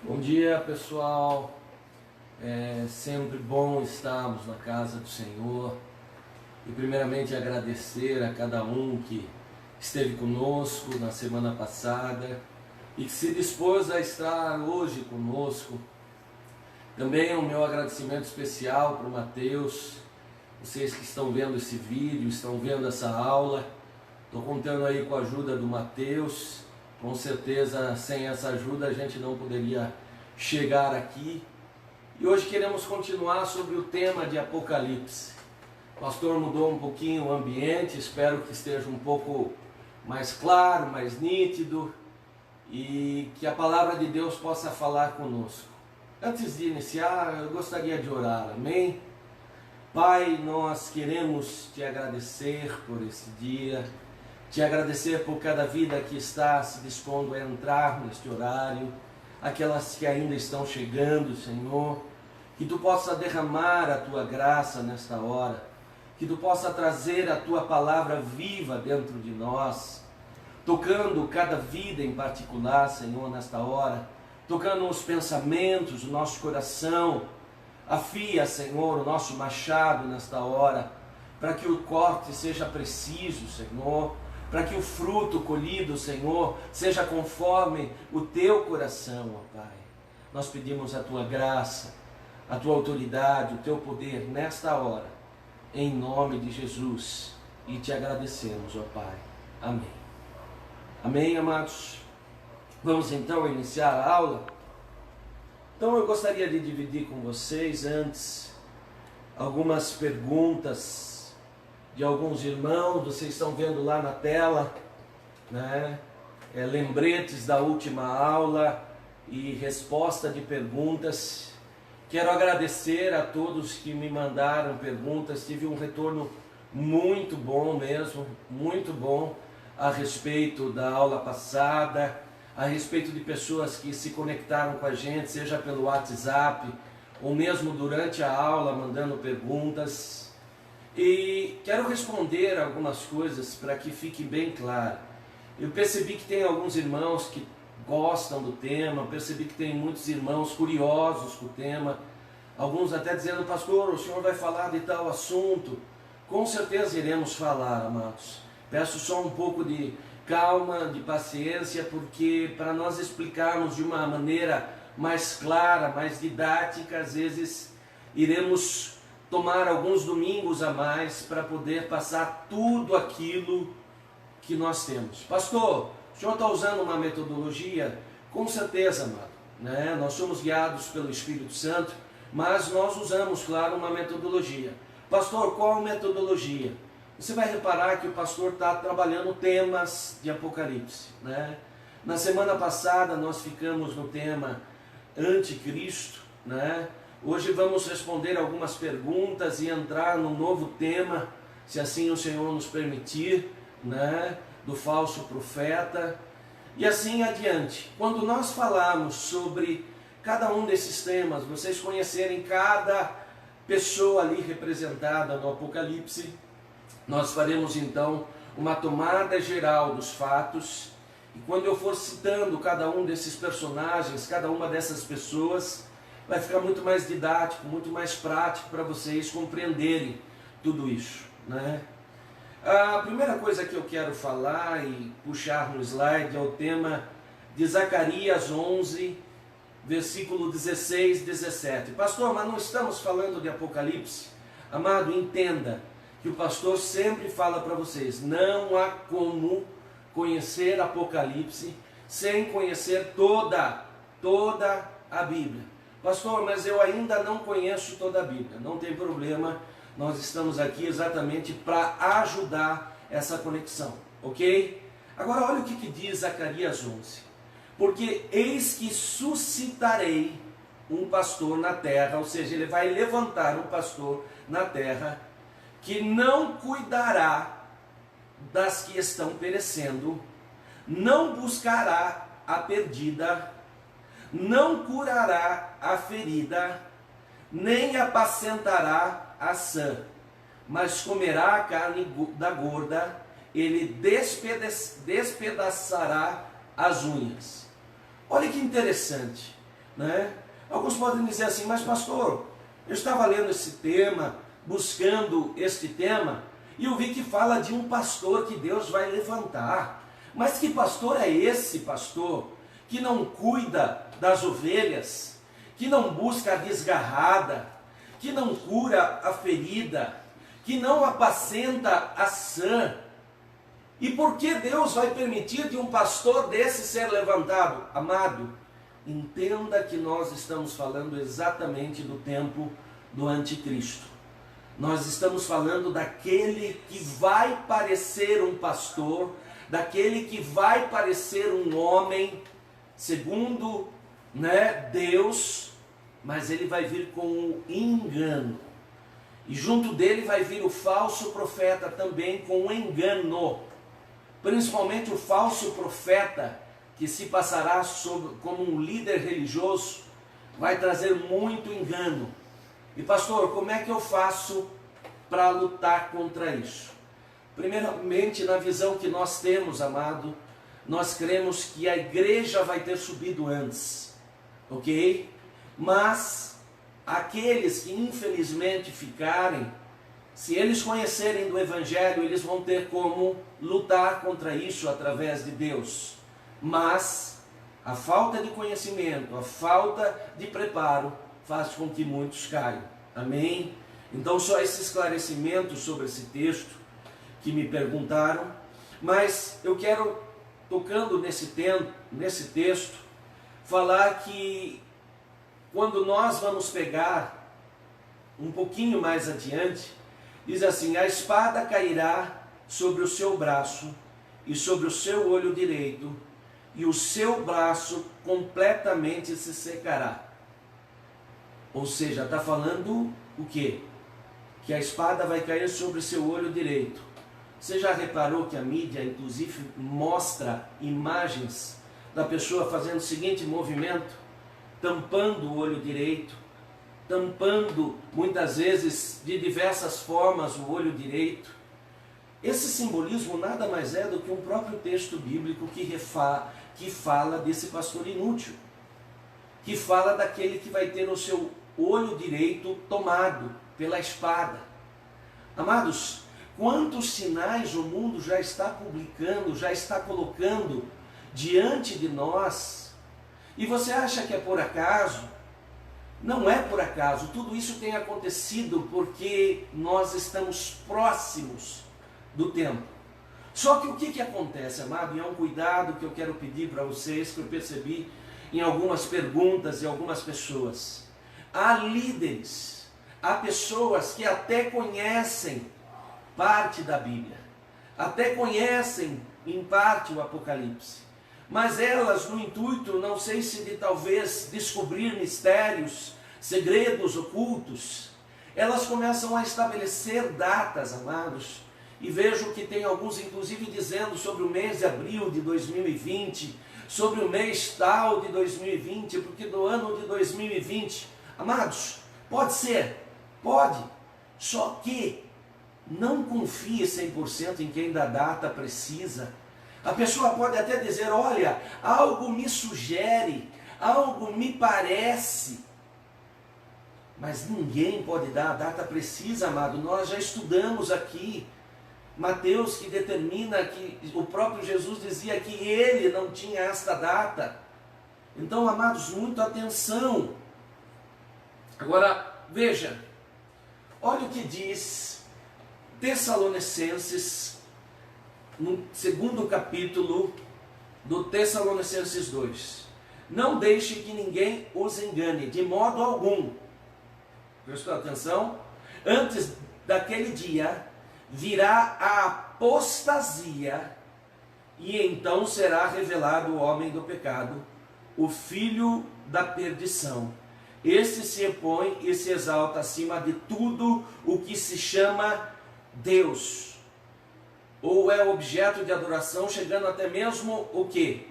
Bom dia, pessoal. É sempre bom estarmos na casa do Senhor e primeiramente agradecer a cada um que esteve conosco na semana passada e que se dispôs a estar hoje conosco. Também o meu agradecimento especial para o Mateus, vocês que estão vendo esse vídeo, estão vendo essa aula. Estou contando aí com a ajuda do Mateus. Com certeza, sem essa ajuda, a gente não poderia chegar aqui. E hoje queremos continuar sobre o tema de Apocalipse. O pastor mudou um pouquinho o ambiente, espero que esteja um pouco mais claro, mais nítido e que a palavra de Deus possa falar conosco. Antes de iniciar, eu gostaria de orar, amém? Pai, nós queremos te agradecer por esse dia, te agradecer por cada vida que está se dispondo a entrar neste horário, aquelas que ainda estão chegando, Senhor, que Tu possa derramar a Tua graça nesta hora, que Tu possa trazer a Tua palavra viva dentro de nós, tocando cada vida em particular, Senhor, nesta hora, tocando os pensamentos, o nosso coração. Afia, Senhor, o nosso machado nesta hora, para que o corte seja preciso, Senhor, para que o fruto colhido, Senhor, seja conforme o Teu coração, ó Pai. Nós pedimos a Tua graça, a Tua autoridade, o Teu poder nesta hora, em nome de Jesus, e te agradecemos, ó Pai. Amém. Amém, amados? Vamos então iniciar a aula. Então eu gostaria de dividir com vocês antes algumas perguntas de alguns irmãos. Vocês estão vendo lá na tela, né? Lembretes da última aula e resposta de perguntas. Quero agradecer a todos que me mandaram perguntas. Tive um retorno muito bom mesmo, muito bom a respeito da aula passada, a respeito de pessoas que se conectaram com a gente, seja pelo WhatsApp ou mesmo durante a aula mandando perguntas. E quero responder algumas coisas para que fique bem claro. Eu percebi que tem alguns irmãos que gostam do tema, percebi que tem muitos irmãos curiosos com o tema, alguns até dizendo: pastor, o senhor vai falar de tal assunto? Com certeza iremos falar, amados. Peço só um pouco de calma, de paciência, porque para nós explicarmos de uma maneira mais clara, mais didática, às vezes iremos tomar alguns domingos a mais para poder passar tudo aquilo que nós temos. Pastor, o senhor está usando uma metodologia? Com certeza, amado, né? Nós somos guiados pelo Espírito Santo, mas nós usamos, claro, uma metodologia. Pastor, qual metodologia? Você vai reparar que o pastor está trabalhando temas de Apocalipse, né? Na semana passada nós ficamos no tema Anticristo, né? Hoje vamos responder algumas perguntas e entrar num novo tema, se assim o Senhor nos permitir, né? Do falso profeta e assim adiante. Quando nós falarmos sobre cada um desses temas, vocês conhecerem cada pessoa ali representada no Apocalipse, nós faremos então uma tomada geral dos fatos, e quando eu for citando cada um desses personagens, cada uma dessas pessoas, vai ficar muito mais didático, muito mais prático para vocês compreenderem tudo isso, né? A primeira coisa que eu quero falar e puxar no slide é o tema de Zacarias 11, versículo 16 e 17. Pastor, mas não estamos falando de Apocalipse? Amado, entenda que o pastor sempre fala para vocês: não há como conhecer Apocalipse sem conhecer toda a Bíblia. Pastor, mas eu ainda não conheço toda a Bíblia. Não tem problema, nós estamos aqui exatamente para ajudar essa conexão, ok? Agora olha o que diz Zacarias 11. Porque eis que suscitarei um pastor na terra, ou seja, ele vai levantar um pastor na terra, que não cuidará das que estão perecendo, não buscará a perdida, não curará a ferida, nem apacentará a sã, mas comerá a carne da gorda, ele despedaçará as unhas. Olha que interessante. né? Alguns podem dizer assim, mas pastor, eu estava lendo esse tema, buscando este tema, e eu vi que fala de um pastor que Deus vai levantar. Mas que pastor é esse pastor que não cuida das ovelhas, que não busca a desgarrada, que não cura a ferida, que não apacenta a sã? E por que Deus vai permitir de um pastor desse ser levantado? Amado, entenda que nós estamos falando exatamente do tempo do anticristo. Nós estamos falando daquele que vai parecer um pastor, daquele que vai parecer um homem, segundo, Deus, mas ele vai vir com o engano. E junto dele vai vir o falso profeta também com o engano. Principalmente o falso profeta, que se passará como um líder religioso, vai trazer muito engano. E pastor, como é que eu faço para lutar contra isso? Primeiramente, na visão que nós temos, amado, nós cremos que a igreja vai ter subido antes, ok? Mas aqueles que infelizmente ficarem, se eles conhecerem do Evangelho, eles vão ter como lutar contra isso através de Deus. Mas a falta de conhecimento, a falta de preparo, faz com que muitos caiam. Amém? Então, só esse esclarecimento sobre esse texto que me perguntaram. Mas eu quero, tocando nesse texto, falar que quando nós vamos pegar um pouquinho mais adiante, diz assim: a espada cairá sobre o seu braço e sobre o seu olho direito, e o seu braço completamente se secará. Ou seja, está falando o quê? Que a espada vai cair sobre o seu olho direito. Você já reparou que a mídia, inclusive, mostra imagens da pessoa fazendo o seguinte movimento, tampando o olho direito, tampando muitas vezes de diversas formas o olho direito? Esse simbolismo nada mais é do que um próprio texto bíblico que fala desse pastor inútil, que fala daquele que vai ter o seu olho direito tomado pela espada. Amados, quantos sinais o mundo já está publicando, já está colocando diante de nós, e você acha que é por acaso? Não é por acaso, tudo isso tem acontecido porque nós estamos próximos do tempo. Só que o que acontece, amado, e é um cuidado que eu quero pedir para vocês, que eu percebi em algumas perguntas e algumas pessoas. Há líderes, há pessoas que até conhecem parte da Bíblia, até conhecem em parte o Apocalipse, mas elas, no intuito, não sei se de talvez descobrir mistérios, segredos ocultos, elas começam a estabelecer datas, amados, e vejo que tem alguns inclusive dizendo sobre o mês de abril de 2020, sobre o mês tal de 2020, porque do ano de 2020, amados, pode ser, pode, só que não confie 100% em quem da data precisa. A pessoa pode até dizer: olha, algo me sugere, algo me parece, mas ninguém pode dar a data precisa, amado. Nós já estudamos aqui Mateus, que determina que o próprio Jesus dizia que ele não tinha esta data. Então, amados, muita atenção. Agora, veja, olha o que diz Tessalonicenses, no segundo capítulo do Tessalonicenses 2. Não deixe que ninguém os engane, de modo algum. Prestou atenção? Antes daquele dia, virá a apostasia, e então será revelado o homem do pecado, o filho da perdição. Este se opõe e se exalta acima de tudo o que se chama Deus, ou é objeto de adoração, chegando até mesmo o quê?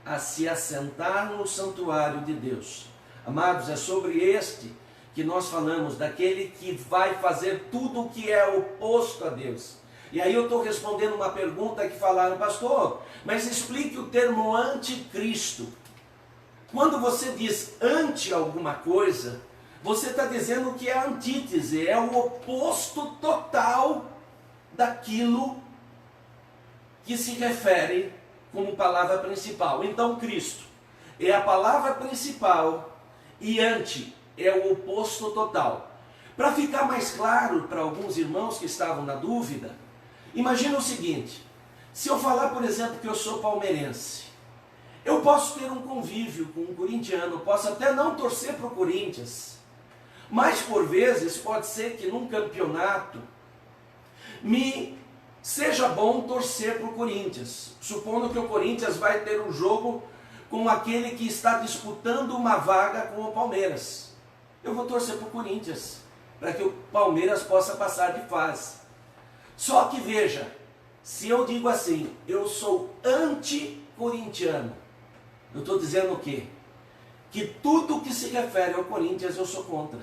A se assentar no santuário de Deus. Amados, é sobre este que nós falamos, daquele que vai fazer tudo o que é oposto a Deus. E aí eu estou respondendo uma pergunta que falaram: pastor, mas explique o termo anticristo. Quando você diz ante alguma coisa, você está dizendo que é a antítese, é o oposto total daquilo que se refere como palavra principal. Então, Cristo é a palavra principal e ante é o oposto total. Para ficar mais claro para alguns irmãos que estavam na dúvida, imagina o seguinte: se eu falar, por exemplo, que eu sou palmeirense, eu posso ter um convívio com um corintiano, posso até não torcer para o Corinthians, mas por vezes pode ser que num campeonato me seja bom torcer para o Corinthians, supondo que o Corinthians vai ter um jogo com aquele que está disputando uma vaga com o Palmeiras. Eu vou torcer para o Corinthians, para que o Palmeiras possa passar de fase. Só que veja, se eu digo assim, eu sou anti-corintiano, eu estou dizendo o quê? Que tudo que se refere ao Corinthians eu sou contra.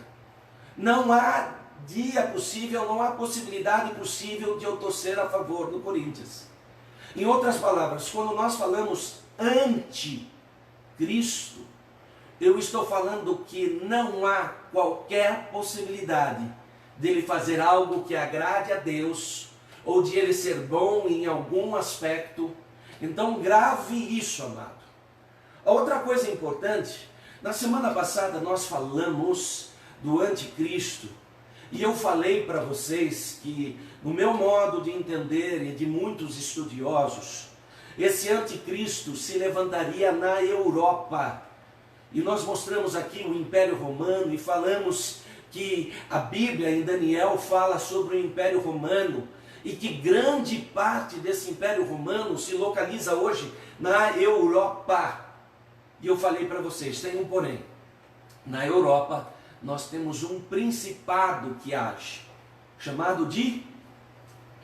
Não há dia possível, não há possibilidade possível de eu torcer a favor do Corinthians. Em outras palavras, quando nós falamos anti-Cristo, eu estou falando que não há qualquer possibilidade dele fazer algo que agrade a Deus, ou de ele ser bom em algum aspecto. Então grave isso, amado. A outra coisa importante, na semana passada nós falamos do anticristo, e eu falei para vocês que, no meu modo de entender e de muitos estudiosos, esse anticristo se levantaria na Europa. E nós mostramos aqui o Império Romano e falamos que a Bíblia em Daniel fala sobre o Império Romano e que grande parte desse Império Romano se localiza hoje na Europa. E eu falei para vocês, tem um porém. Na Europa nós temos um principado que age, chamado de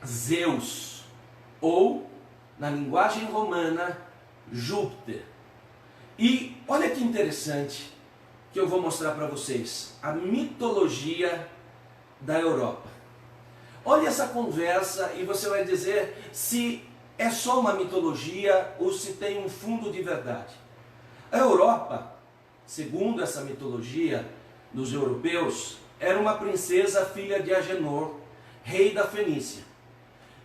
Zeus, ou, na linguagem romana, Júpiter. E olha que interessante que eu vou mostrar para vocês, a mitologia da Europa. Olha essa conversa e você vai dizer se é só uma mitologia ou se tem um fundo de verdade. A Europa, segundo essa mitologia dos europeus, era uma princesa filha de Agenor, rei da Fenícia,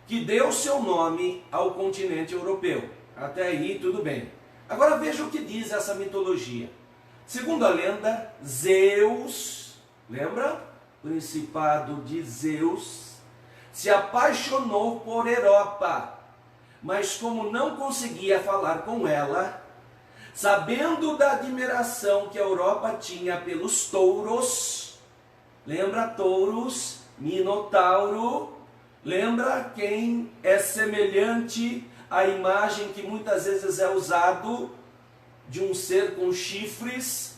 que deu seu nome ao continente europeu. Até aí tudo bem. Agora veja o que diz essa mitologia. Segundo a lenda, Zeus, lembra? Principado de Zeus, se apaixonou por Europa, mas como não conseguia falar com ela, sabendo da admiração que a Europa tinha pelos touros, lembra touros, minotauro, lembra quem é semelhante à imagem que muitas vezes é usado de um ser com chifres,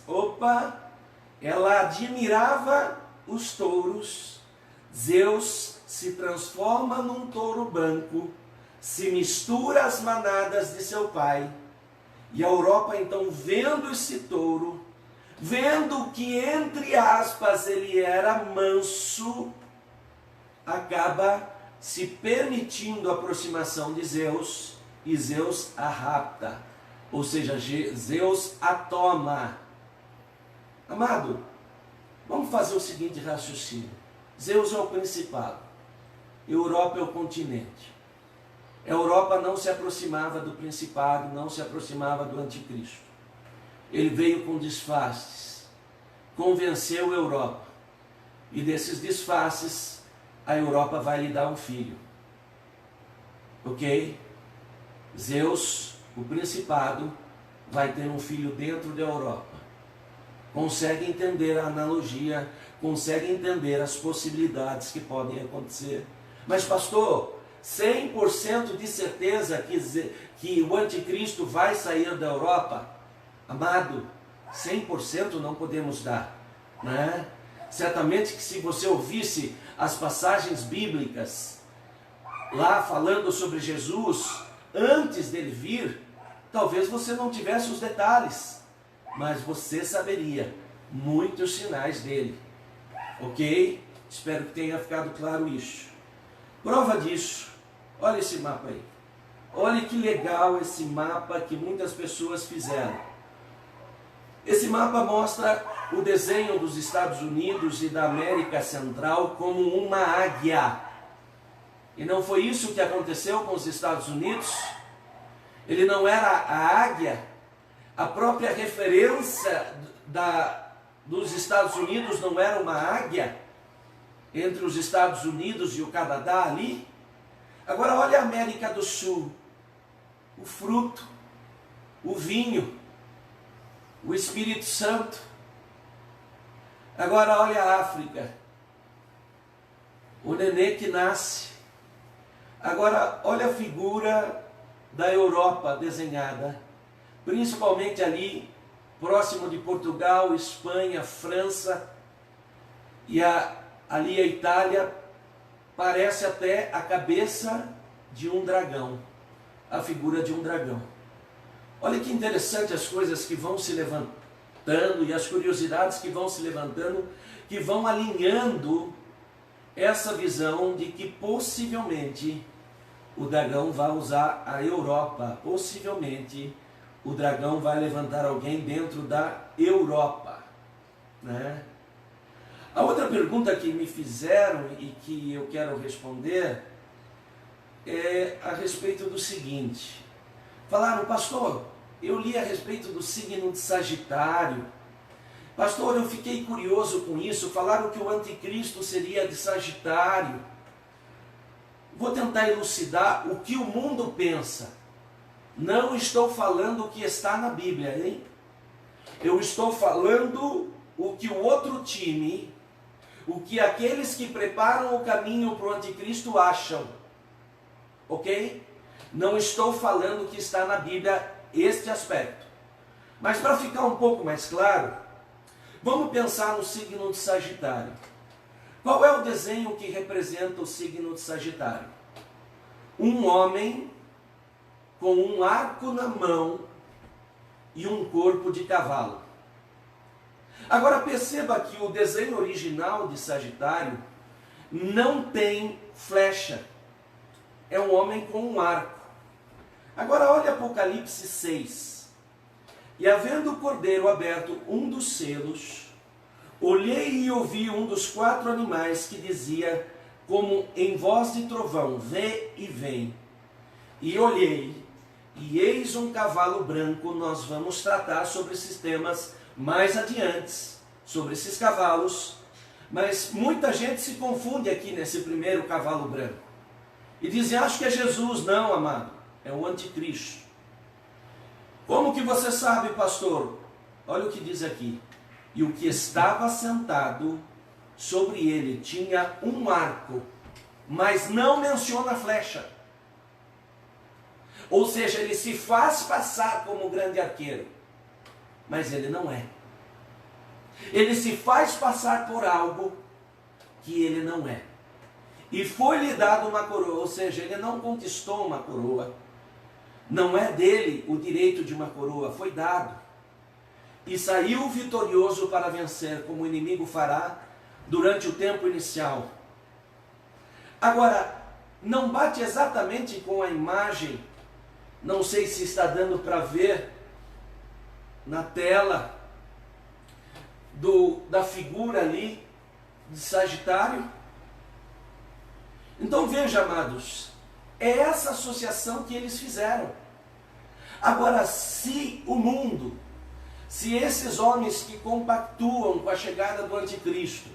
ela admirava os touros. Zeus se transforma num touro branco, se mistura às manadas de seu pai, e a Europa então, vendo esse touro, vendo que entre aspas ele era manso, acaba se permitindo a aproximação de Zeus, e Zeus a rapta, ou seja, Zeus a toma. Amado, vamos fazer o seguinte raciocínio. Zeus é o principado, Europa é o continente. A Europa não se aproximava do principado, não se aproximava do anticristo. Ele veio com disfarces, convenceu a Europa, e desses disfarces a Europa vai lhe dar um filho. Ok? Zeus, o principado, vai ter um filho dentro da Europa. Consegue entender a analogia, consegue entender as possibilidades que podem acontecer. Mas pastor, 100% de certeza que o anticristo vai sair da Europa? Amado, 100% não podemos dar, né? Certamente que se você ouvisse as passagens bíblicas lá falando sobre Jesus antes dele vir, talvez você não tivesse os detalhes, mas você saberia muitos sinais dele. Ok? Espero que tenha ficado claro isso. Prova disso, olha esse mapa aí. Olha que legal esse mapa que muitas pessoas fizeram. Esse mapa mostra o desenho dos Estados Unidos e da América Central como uma águia. E não foi isso que aconteceu com os Estados Unidos? Ele não era a águia? A própria referência dos Estados Unidos não era uma águia? Entre os Estados Unidos e o Canadá ali? Agora olha a América do Sul. O fruto, o vinho, o Espírito Santo. Agora olha a África. O nenê que nasce. Agora olha a figura da Europa desenhada. Principalmente ali, próximo de Portugal, Espanha, França e ali a Itália, parece até a cabeça de um dragão, a figura de um dragão. Olha que interessante as coisas que vão se levantando e as curiosidades que vão se levantando, que vão alinhando essa visão de que possivelmente o dragão vai usar a Europa, possivelmente o dragão vai levantar alguém dentro da Europa, né? A outra pergunta que me fizeram e que eu quero responder é a respeito do seguinte. Falaram, pastor, eu li a respeito do signo de Sagitário. Pastor, eu fiquei curioso com isso. Falaram que o anticristo seria de Sagitário. Vou tentar elucidar o que o mundo pensa. Não estou falando o que está na Bíblia, hein? Eu estou falando o que o outro time, o que aqueles que preparam o caminho para o anticristo acham. Ok? Não estou falando o que está na Bíblia, este aspecto. Mas para ficar um pouco mais claro, vamos pensar no signo de Sagitário. Qual é o desenho que representa o signo de Sagitário? Um homem com um arco na mão e um corpo de cavalo. Agora perceba que o desenho original de Sagitário não tem flecha. É um homem com um arco. Agora olha Apocalipse 6. E havendo o cordeiro aberto um dos selos, olhei e ouvi um dos 4 animais que dizia, como em voz de trovão, vê e vem. E olhei, e eis um cavalo branco. Nós vamos tratar sobre esses temas mais adiante, sobre esses cavalos. Mas muita gente se confunde aqui nesse primeiro cavalo branco. E dizem, acho que é Jesus. Não, amado, é o anticristo. Como que você sabe, pastor? Olha o que diz aqui. E o que estava sentado sobre ele tinha um arco, mas não menciona a flecha. Ou seja, ele se faz passar como grande arqueiro, mas ele não é. Ele se faz passar por algo que ele não é. E foi-lhe dado uma coroa, ou seja, ele não conquistou uma coroa. Não é dele o direito de uma coroa, foi dado. E saiu vitorioso para vencer, como o inimigo fará durante o tempo inicial. Agora, não bate exatamente com a imagem, não sei se está dando para ver na tela, da figura ali de Sagitário. Então veja, amados, é essa associação que eles fizeram. Agora, se o mundo, se esses homens que compactuam com a chegada do anticristo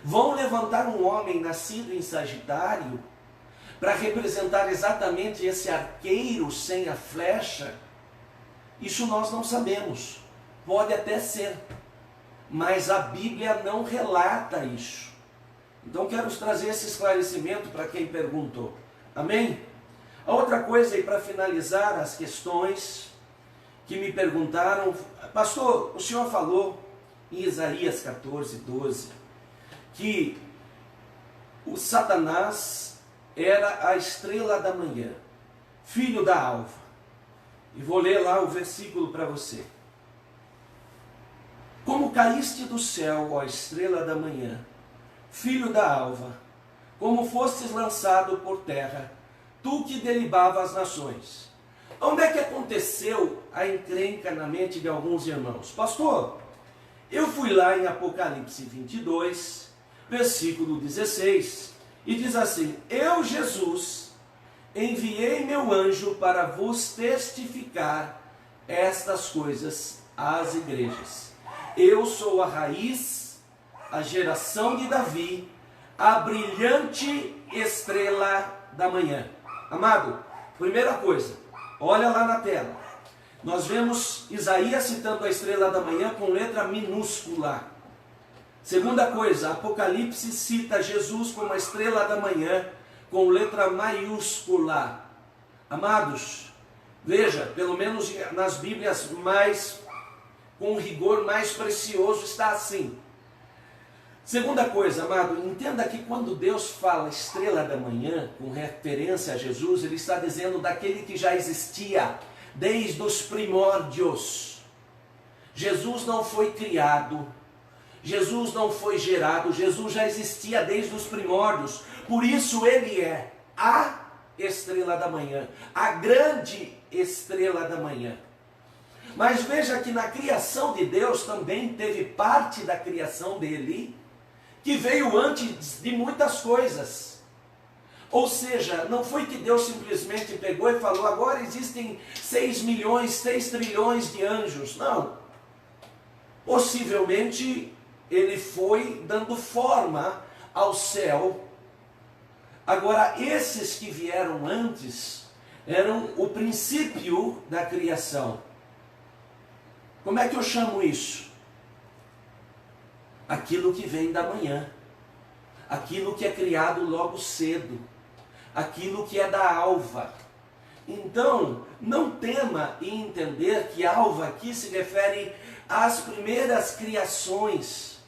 vão levantar um homem nascido em Sagitário para representar exatamente esse arqueiro sem a flecha, isso nós não sabemos. Pode até ser, mas a Bíblia não relata isso. Então quero trazer esse esclarecimento para quem perguntou. Amém? A outra coisa, e para finalizar as questões que me perguntaram, pastor, o senhor falou em Isaías 14, 12, que o Satanás era a estrela da manhã, filho da alva. E vou ler lá o versículo para você. Como caíste do céu, ó estrela da manhã, filho da alva, como fostes lançado por terra, tu que derribava as nações, Onde é que aconteceu a encrenca na mente de alguns irmãos? Pastor, eu fui lá em Apocalipse 22, versículo 16, e diz assim: eu, Jesus, enviei meu anjo para vos testificar estas coisas às igrejas. Eu sou a raiz, a geração de Davi, a brilhante estrela da manhã. Amado, primeira coisa, olha lá na tela. Nós vemos Isaías citando a estrela da manhã com letra minúscula. Segunda coisa, Apocalipse cita Jesus como a estrela da manhã com letra maiúscula. Amados, veja, pelo menos nas Bíblias com rigor mais precioso está assim. Segunda coisa, amado, entenda que quando Deus fala estrela da manhã, com referência a Jesus, Ele está dizendo daquele que já existia desde os primórdios. Jesus não foi criado, Jesus não foi gerado, Jesus já existia desde os primórdios. Por isso Ele é a estrela da manhã, a grande estrela da manhã. Mas veja que na criação de Deus também teve parte da criação dele que veio antes de muitas coisas. Ou seja, não foi que Deus simplesmente pegou e falou: agora existem 6 milhões, 6 trilhões de anjos. Não. Possivelmente Ele foi dando forma ao céu. Agora, esses que vieram antes eram o princípio da criação. Como é que eu chamo isso? Aquilo que vem da manhã, aquilo que é criado logo cedo, aquilo que é da alva. Então, não tema em entender que alva aqui se refere às primeiras criações.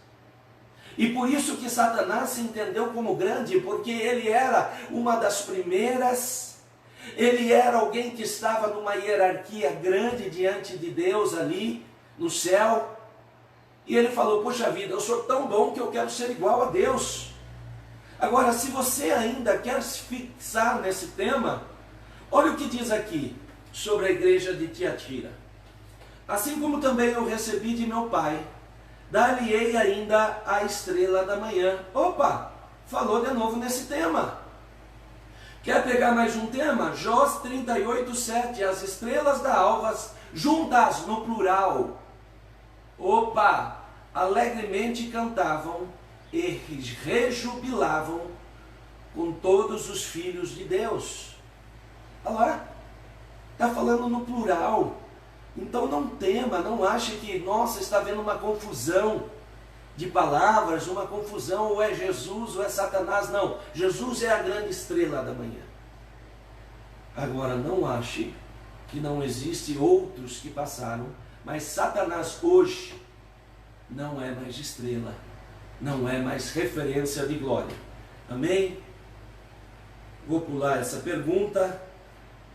E por isso que Satanás se entendeu como grande, porque ele era uma das primeiras, ele era alguém que estava numa hierarquia grande diante de Deus ali no céu. E ele falou: poxa vida, eu sou tão bom que eu quero ser igual a Deus. Agora, se você ainda quer se fixar nesse tema, olha o que diz aqui sobre a igreja de Tiatira. Assim como também eu recebi de meu pai, dar-lhe-ei ainda a estrela da manhã. Opa, falou de novo nesse tema. Quer pegar mais um tema? Jó 38:7, as estrelas da alva juntas no plural. Opa, alegremente cantavam e rejubilavam com todos os filhos de Deus. Olha lá, está falando no plural. Então não tema, não ache que, nossa, está havendo uma confusão de palavras, uma confusão, ou é Jesus ou é Satanás. Não, Jesus é a grande estrela da manhã. Agora, não ache que não existe outros que passaram, mas Satanás hoje não é mais estrela, não é mais referência de glória. Amém? Vou pular essa pergunta,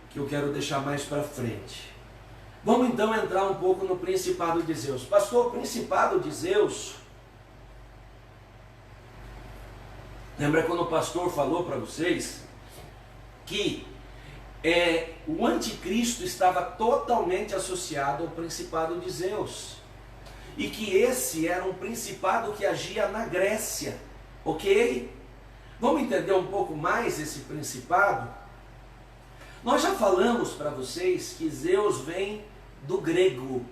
que eu quero deixar mais para frente. Vamos então entrar um pouco no principado de Zeus. Pastor, o principado de Zeus, lembra quando o pastor falou para vocês que o anticristo estava totalmente associado ao principado de Zeus, e que esse era um principado que agia na Grécia, ok? Vamos entender um pouco mais esse principado? Nós já falamos para vocês que Zeus vem do grego,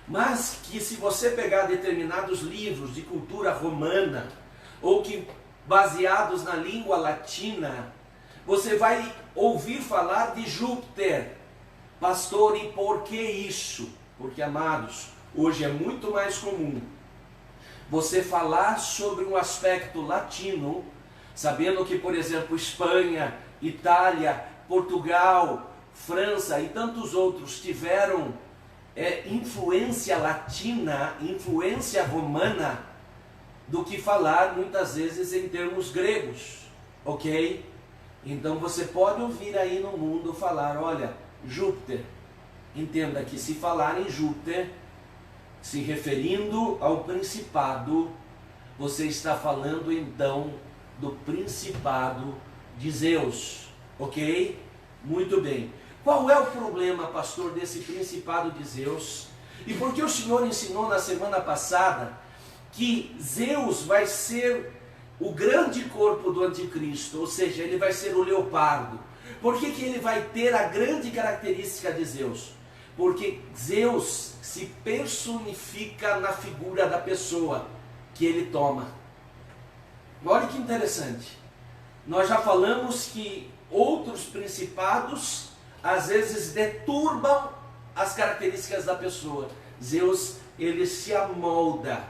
mas que se você pegar determinados livros de cultura romana, ou que baseados na língua latina, você vai ouvir falar de Júpiter. Pastor, e por que isso? Porque, amados, hoje é muito mais comum você falar sobre um aspecto latino, sabendo que, por exemplo, Espanha, Itália, Portugal, França e tantos outros tiveram influência latina, influência romana, do que falar muitas vezes em termos gregos, ok? Então você pode ouvir aí no mundo falar: olha, Júpiter. Entenda que se falar em Júpiter, se referindo ao principado, você está falando então do principado de Zeus, ok? Muito bem. Qual é o problema, pastor, desse principado de Zeus? E por que o Senhor ensinou na semana passada que Zeus vai ser o grande corpo do anticristo, ou seja, ele vai ser o leopardo? Por que ele vai ter a grande característica de Zeus? Porque Zeus se personifica na figura da pessoa que ele toma. Olha que interessante. Nós já falamos que outros principados às vezes deturbam as características da pessoa. Zeus, ele se amolda.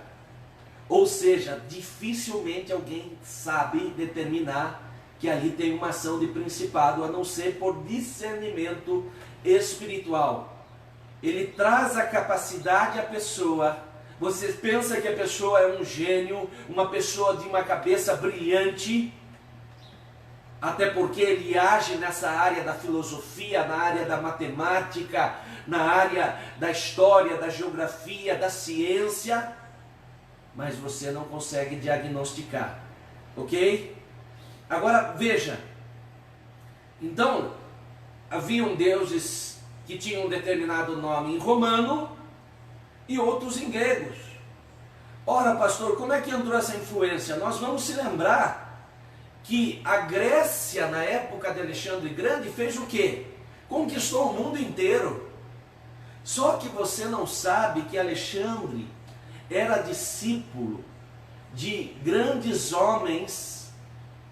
Ou seja, dificilmente alguém sabe determinar que ali tem uma ação de principado, a não ser por discernimento espiritual. Ele traz a capacidade à pessoa. Você pensa que a pessoa é um gênio, uma pessoa de uma cabeça brilhante, até porque ele age nessa área da filosofia, na área da matemática, na área da história, da geografia, da ciência, mas você não consegue diagnosticar, ok? Agora veja, então haviam deuses que tinham um determinado nome em romano e outros em gregos. Ora, pastor, como é que entrou essa influência? Nós vamos se lembrar que a Grécia, na época de Alexandre o Grande, fez o quê? Conquistou o mundo inteiro. Só que você não sabe que Alexandre era discípulo de grandes homens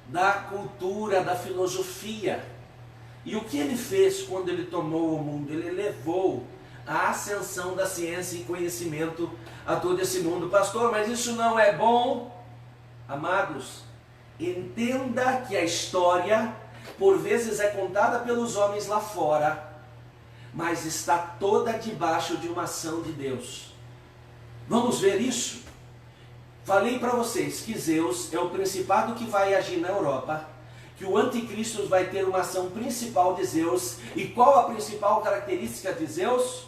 da cultura, da filosofia. E o que ele fez quando ele tomou o mundo? Ele levou a ascensão da ciência e conhecimento a todo esse mundo. Pastor, mas isso não é bom? Amados, entenda que a história, por vezes, é contada pelos homens lá fora, mas está toda debaixo de uma ação de Deus. Vamos ver isso? Falei para vocês que Zeus é o principado que vai agir na Europa, que o anticristo vai ter uma ação principal de Zeus. E qual a principal característica de Zeus?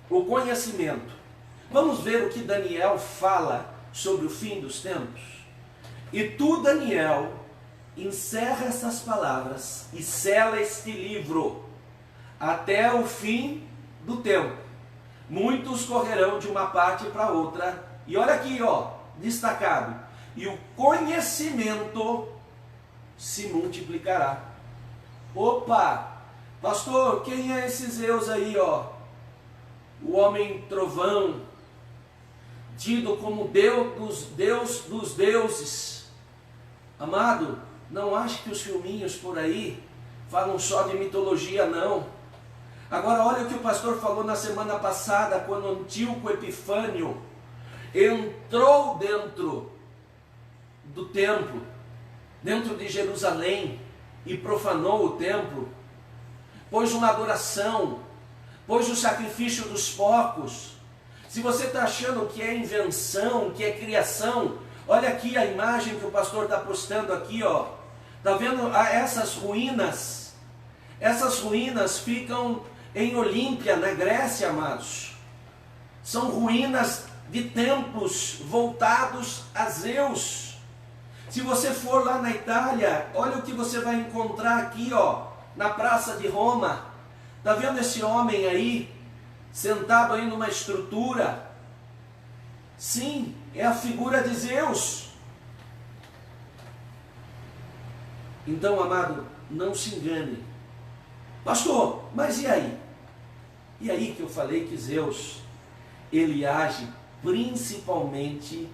O conhecimento. Vamos ver o que Daniel fala sobre o fim dos tempos. E tu, Daniel, encerra essas palavras e sela este livro até o fim do tempo. Muitos correrão de uma parte para outra. E olha aqui, ó, destacado. E o conhecimento se multiplicará. Opa! Pastor, quem é esse Zeus aí, ó? O homem trovão, tido como Deus dos deuses. Amado, não ache que os filminhos por aí falam só de mitologia, não. Agora olha o que o pastor falou na semana passada, quando Antíoco Epifânio entrou dentro do templo, dentro de Jerusalém, e profanou o templo, pôs uma adoração, pôs o sacrifício dos porcos. Se você está achando que é invenção, que é criação, olha aqui a imagem que o pastor está postando aqui, ó. Está vendo essas ruínas? Essas ruínas ficam em Olímpia, na Grécia, amados. São ruínas de templos voltados a Zeus. Se você for lá na Itália, olha o que você vai encontrar aqui, ó, na Praça de Roma. Está vendo esse homem aí, sentado aí numa estrutura? Sim, é a figura de Zeus. Então, amado, não se engane. Pastor, mas e aí? E aí que eu falei que Zeus, ele age principalmente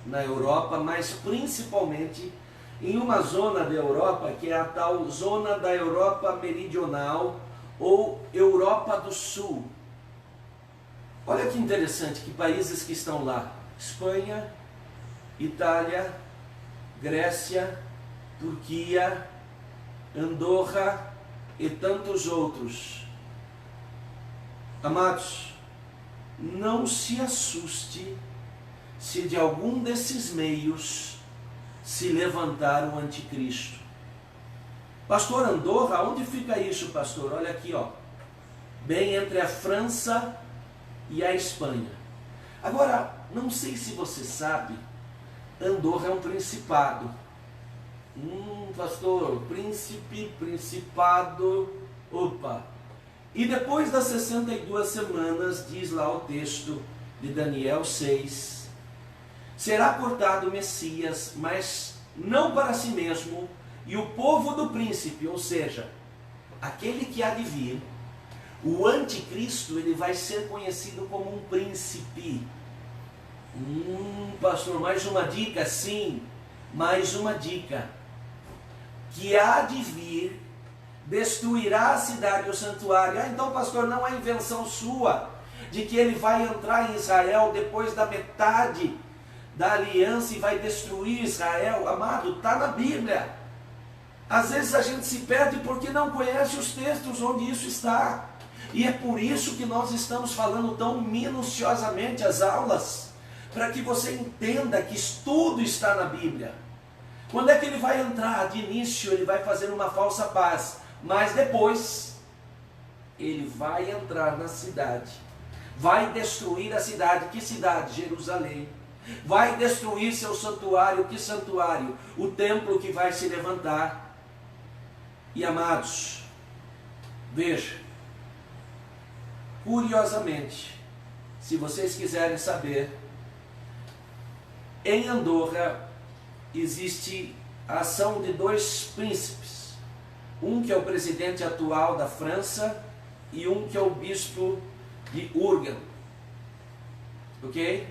na Europa, mas principalmente em uma zona da Europa, que é a tal zona da Europa Meridional, ou Europa do Sul. Olha que interessante, que países que estão lá: Espanha, Itália, Grécia, Turquia, Andorra e tantos outros. Amados, não se assuste se de algum desses meios se levantar o anticristo. Pastor, Andorra, onde fica isso, pastor? Olha aqui, ó, bem entre a França e a Espanha. Agora, não sei se você sabe, Andorra é um principado. Pastor, príncipe, principado, opa, E depois das 62 semanas, diz lá o texto de Daniel 6, será cortado o Messias, mas não para si mesmo, e o povo do príncipe, ou seja, aquele que há de vir, o anticristo, ele vai ser conhecido como um príncipe. Pastor, mais uma dica? Sim, mais uma dica. Que há de vir, destruirá a cidade e o santuário. Então, pastor, não é invenção sua, de que ele vai entrar em Israel depois da metade da aliança e vai destruir Israel. Amado, está na Bíblia. Às vezes a gente se perde porque não conhece os textos onde isso está. E é por isso que nós estamos falando tão minuciosamente as aulas, para que você entenda que tudo está na Bíblia. Quando é que ele vai entrar? De início ele vai fazer uma falsa paz, mas depois ele vai entrar na cidade, vai destruir a cidade. Que cidade? Jerusalém. Vai destruir seu santuário. Que santuário? O templo que vai se levantar. E amados, veja, curiosamente, se vocês quiserem saber, em Andorra existe a ação de dois príncipes, um que é o presidente atual da França e um que é o bispo de Urgel, ok?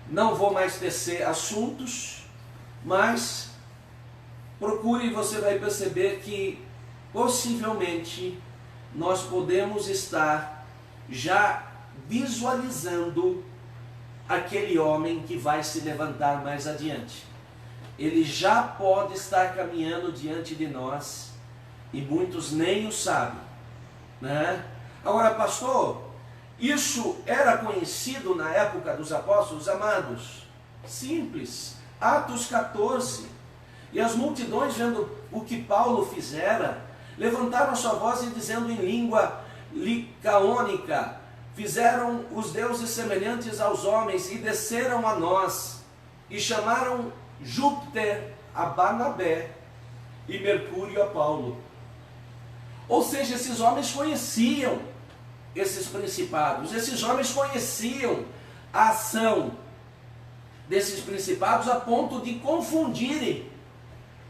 Não vou mais tecer assuntos, mas procure e você vai perceber que possivelmente nós podemos estar já visualizando aquele homem que vai se levantar mais adiante. Ele já pode estar caminhando diante de nós e muitos nem o sabem, né? Agora, pastor, isso era conhecido na época dos apóstolos? Amados, simples. Atos 14. E as multidões, vendo o que Paulo fizera, levantaram a sua voz e dizendo em língua licaônica: fizeram os deuses semelhantes aos homens e desceram a nós, e chamaram Júpiter a Barnabé e Mercúrio a Paulo. Ou seja, esses homens conheciam esses principados, esses homens conheciam a ação desses principados a ponto de confundirem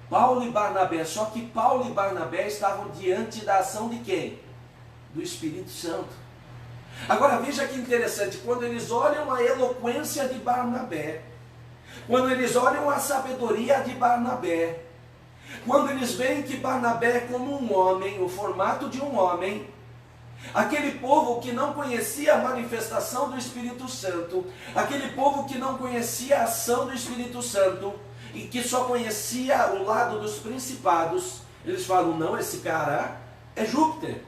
Paulo e Barnabé. Só que Paulo e Barnabé estavam diante da ação de quem? Do Espírito Santo. Agora veja que interessante, quando eles olham a eloquência de Barnabé, quando eles olham a sabedoria de Barnabé, quando eles veem que Barnabé é como um homem, o formato de um homem, aquele povo que não conhecia a manifestação do Espírito Santo, aquele povo que não conhecia a ação do Espírito Santo e que só conhecia o lado dos principados, eles falam: não, esse cara é Júpiter.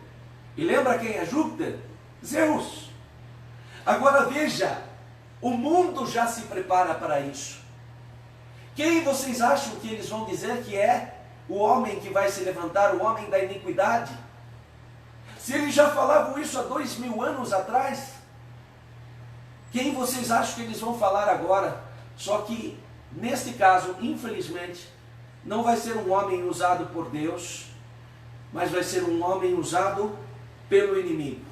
E lembra quem é Júpiter? Zeus. Agora veja, o mundo já se prepara para isso. Quem vocês acham que eles vão dizer que é o homem que vai se levantar, o homem da iniquidade? Se eles já falavam isso há 2000 anos atrás, quem vocês acham que eles vão falar agora? Só que, neste caso, infelizmente, não vai ser um homem usado por Deus, mas vai ser um homem usado pelo inimigo.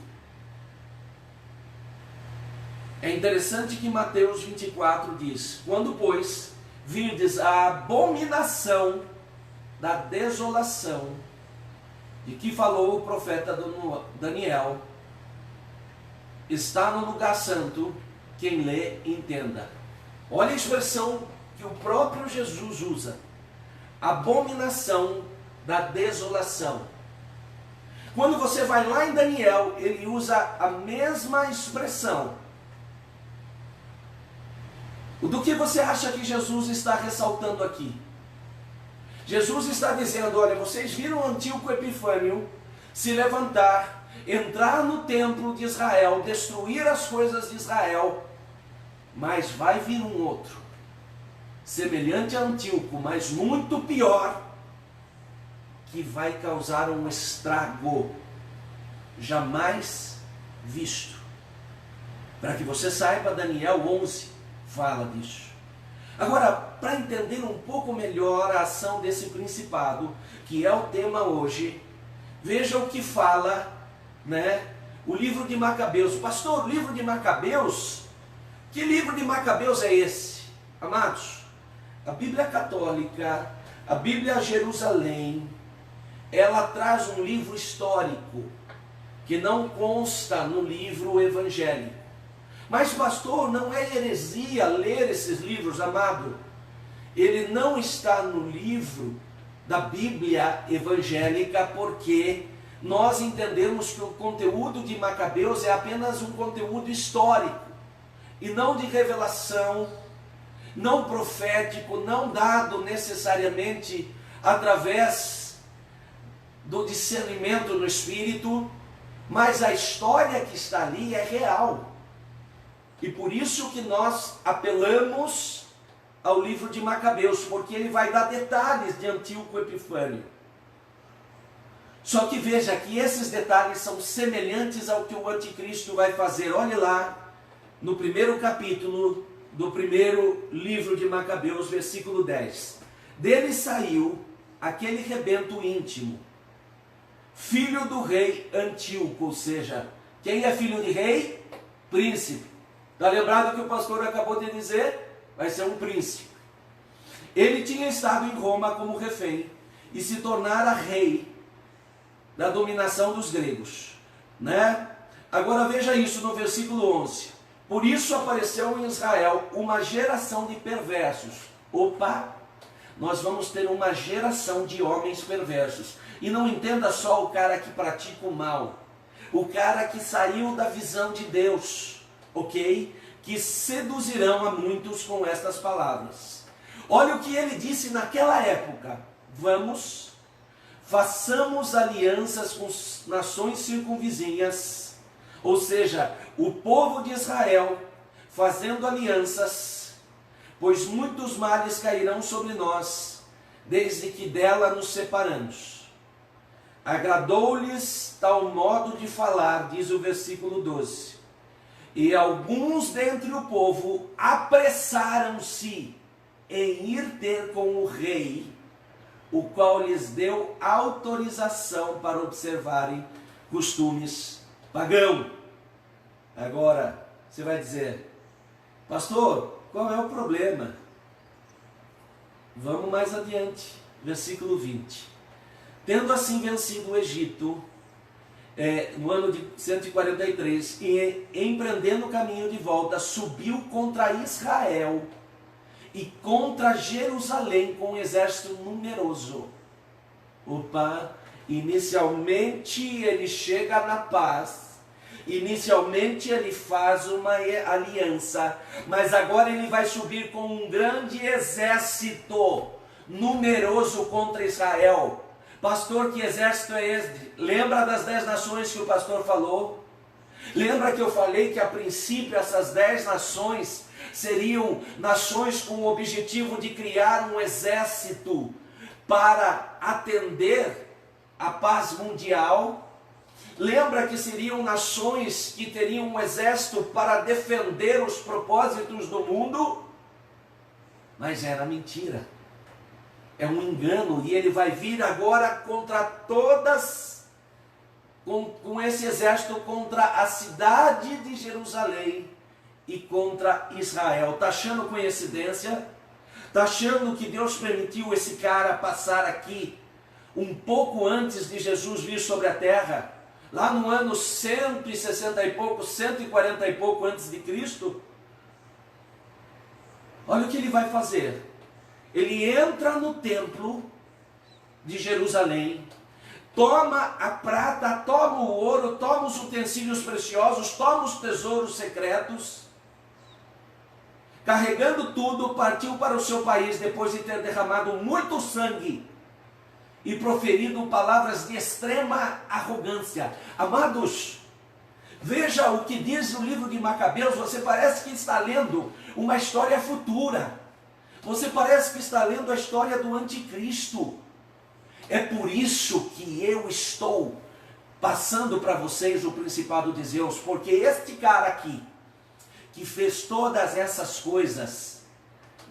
É interessante que Mateus 24 diz: quando, pois, virdes a abominação da desolação, de que falou o profeta Daniel, está no lugar santo, quem lê, entenda. Olha a expressão que o próprio Jesus usa: abominação da desolação. Quando você vai lá em Daniel, ele usa a mesma expressão. Do que você acha que Jesus está ressaltando aqui? Jesus está dizendo: olha, vocês viram Antíoco Epifânio se levantar, entrar no templo de Israel, destruir as coisas de Israel, mas vai vir um outro, semelhante a Antíoco, mas muito pior, que vai causar um estrago jamais visto. Para que você saiba, Daniel 11 fala disso. Agora, para entender um pouco melhor a ação desse principado, que é o tema hoje, veja o que fala né? O livro de Macabeus. Pastor, o livro de Macabeus? Que livro de Macabeus é esse? Amados, a Bíblia Católica, a Bíblia Jerusalém, ela traz um livro histórico que não consta no livro evangélico. Mas, pastor, não é heresia ler esses livros, amado? Ele não está no livro da Bíblia evangélica porque nós entendemos que o conteúdo de Macabeus é apenas um conteúdo histórico e não de revelação, não profético, não dado necessariamente através do discernimento no Espírito, mas a história que está ali é real. E por isso que nós apelamos ao livro de Macabeus, porque ele vai dar detalhes de Antíoco Epifânio. Só que veja que esses detalhes são semelhantes ao que o anticristo vai fazer. Olhe lá, no primeiro capítulo do primeiro livro de Macabeus, versículo 10. Dele saiu aquele rebento íntimo, filho do rei Antíoco, ou seja, quem é filho de rei? Príncipe. Está lembrado que o pastor acabou de dizer? Vai ser um príncipe. Ele tinha estado em Roma como refém e se tornara rei da dominação dos gregos, né? Agora veja isso no versículo 11. Por isso apareceu em Israel uma geração de perversos. Opa! Nós vamos ter uma geração de homens perversos. E não entenda só o cara que pratica o mal, o cara que saiu da visão de Deus, ok? Que seduzirão a muitos com estas palavras. Olha o que ele disse naquela época: vamos, façamos alianças com nações circunvizinhas, ou seja, o povo de Israel fazendo alianças, pois muitos males cairão sobre nós, desde que dela nos separamos. Agradou-lhes tal modo de falar, diz o versículo 12. E alguns dentre o povo apressaram-se em ir ter com o rei, o qual lhes deu autorização para observarem costumes pagãos. Agora, você vai dizer: pastor, qual é o problema? Vamos mais adiante, versículo 20. Tendo assim vencido o Egito, no ano de 143, e empreendendo o caminho de volta, subiu contra Israel e contra Jerusalém com um exército numeroso. Opa! Inicialmente ele chega na paz, inicialmente ele faz uma aliança, mas agora ele vai subir com um grande exército numeroso contra Israel. Pastor, que exército é esse? Lembra das 10 nações que o pastor falou? Lembra que eu falei que a princípio essas 10 nações seriam nações com o objetivo de criar um exército para atender a paz mundial? Lembra que seriam nações que teriam um exército para defender os propósitos do mundo? Mas era mentira. É um engano, e ele vai vir agora contra todas, com esse exército contra a cidade de Jerusalém e contra Israel. Está achando coincidência? Está achando que Deus permitiu esse cara passar aqui um pouco antes de Jesus vir sobre a terra? Lá no ano 160 e pouco, 140 e pouco antes de Cristo? Olha o que ele vai fazer. Ele entra no templo de Jerusalém, toma a prata, toma o ouro, toma os utensílios preciosos, toma os tesouros secretos, carregando tudo, partiu para o seu país depois de ter derramado muito sangue e proferido palavras de extrema arrogância. Amados, veja o que diz o livro de Macabeus. Você parece que está lendo uma história futura. Você parece que está lendo a história do anticristo. É por isso que eu estou passando para vocês o principado de Zeus, porque este cara aqui, que fez todas essas coisas,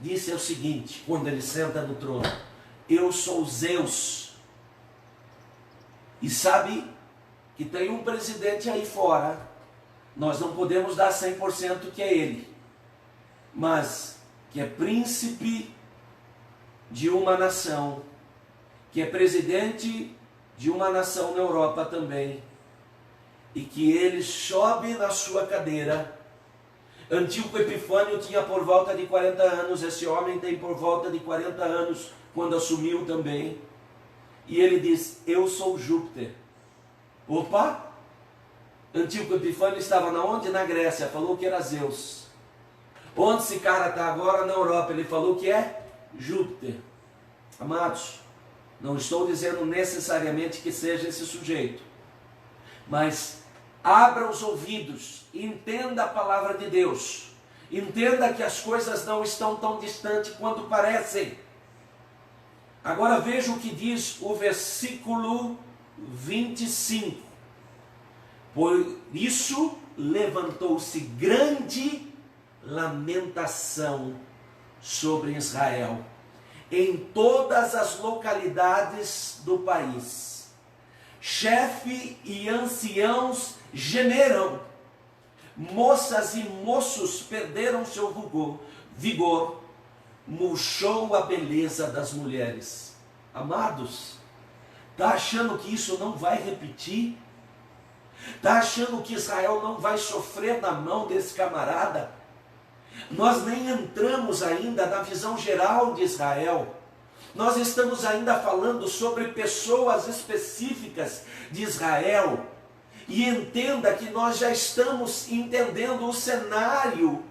disse o seguinte, quando ele senta no trono: eu sou Zeus. E sabe que tem um presidente aí fora, nós não podemos dar 100% que é ele, mas que é príncipe de uma nação, que é presidente de uma nação na Europa também, e que ele sobe na sua cadeira. Antíoco Epifânio tinha por volta de 40 anos, esse homem tem por volta de 40 anos, quando assumiu também, e ele diz, eu sou Júpiter. Opa! Antíoco Epifânio estava na onde? Na Grécia, falou que era Zeus. Onde esse cara está agora? Na Europa, ele falou que é Júpiter. Amados, não estou dizendo necessariamente que seja esse sujeito, mas abra os ouvidos, entenda a palavra de Deus, entenda que as coisas não estão tão distantes quanto parecem. Agora veja o que diz o versículo 25. Por isso levantou-se grande lamentação sobre Israel, em todas as localidades do país. Chefe e anciãos gemeram, moças e moços perderam seu vigor, murchou a beleza das mulheres. Amados, está achando que isso não vai repetir? Está achando que Israel não vai sofrer na mão desse camarada? Nós nem entramos ainda na visão geral de Israel. Nós estamos ainda falando sobre pessoas específicas de Israel. E entenda que nós já estamos entendendo o cenário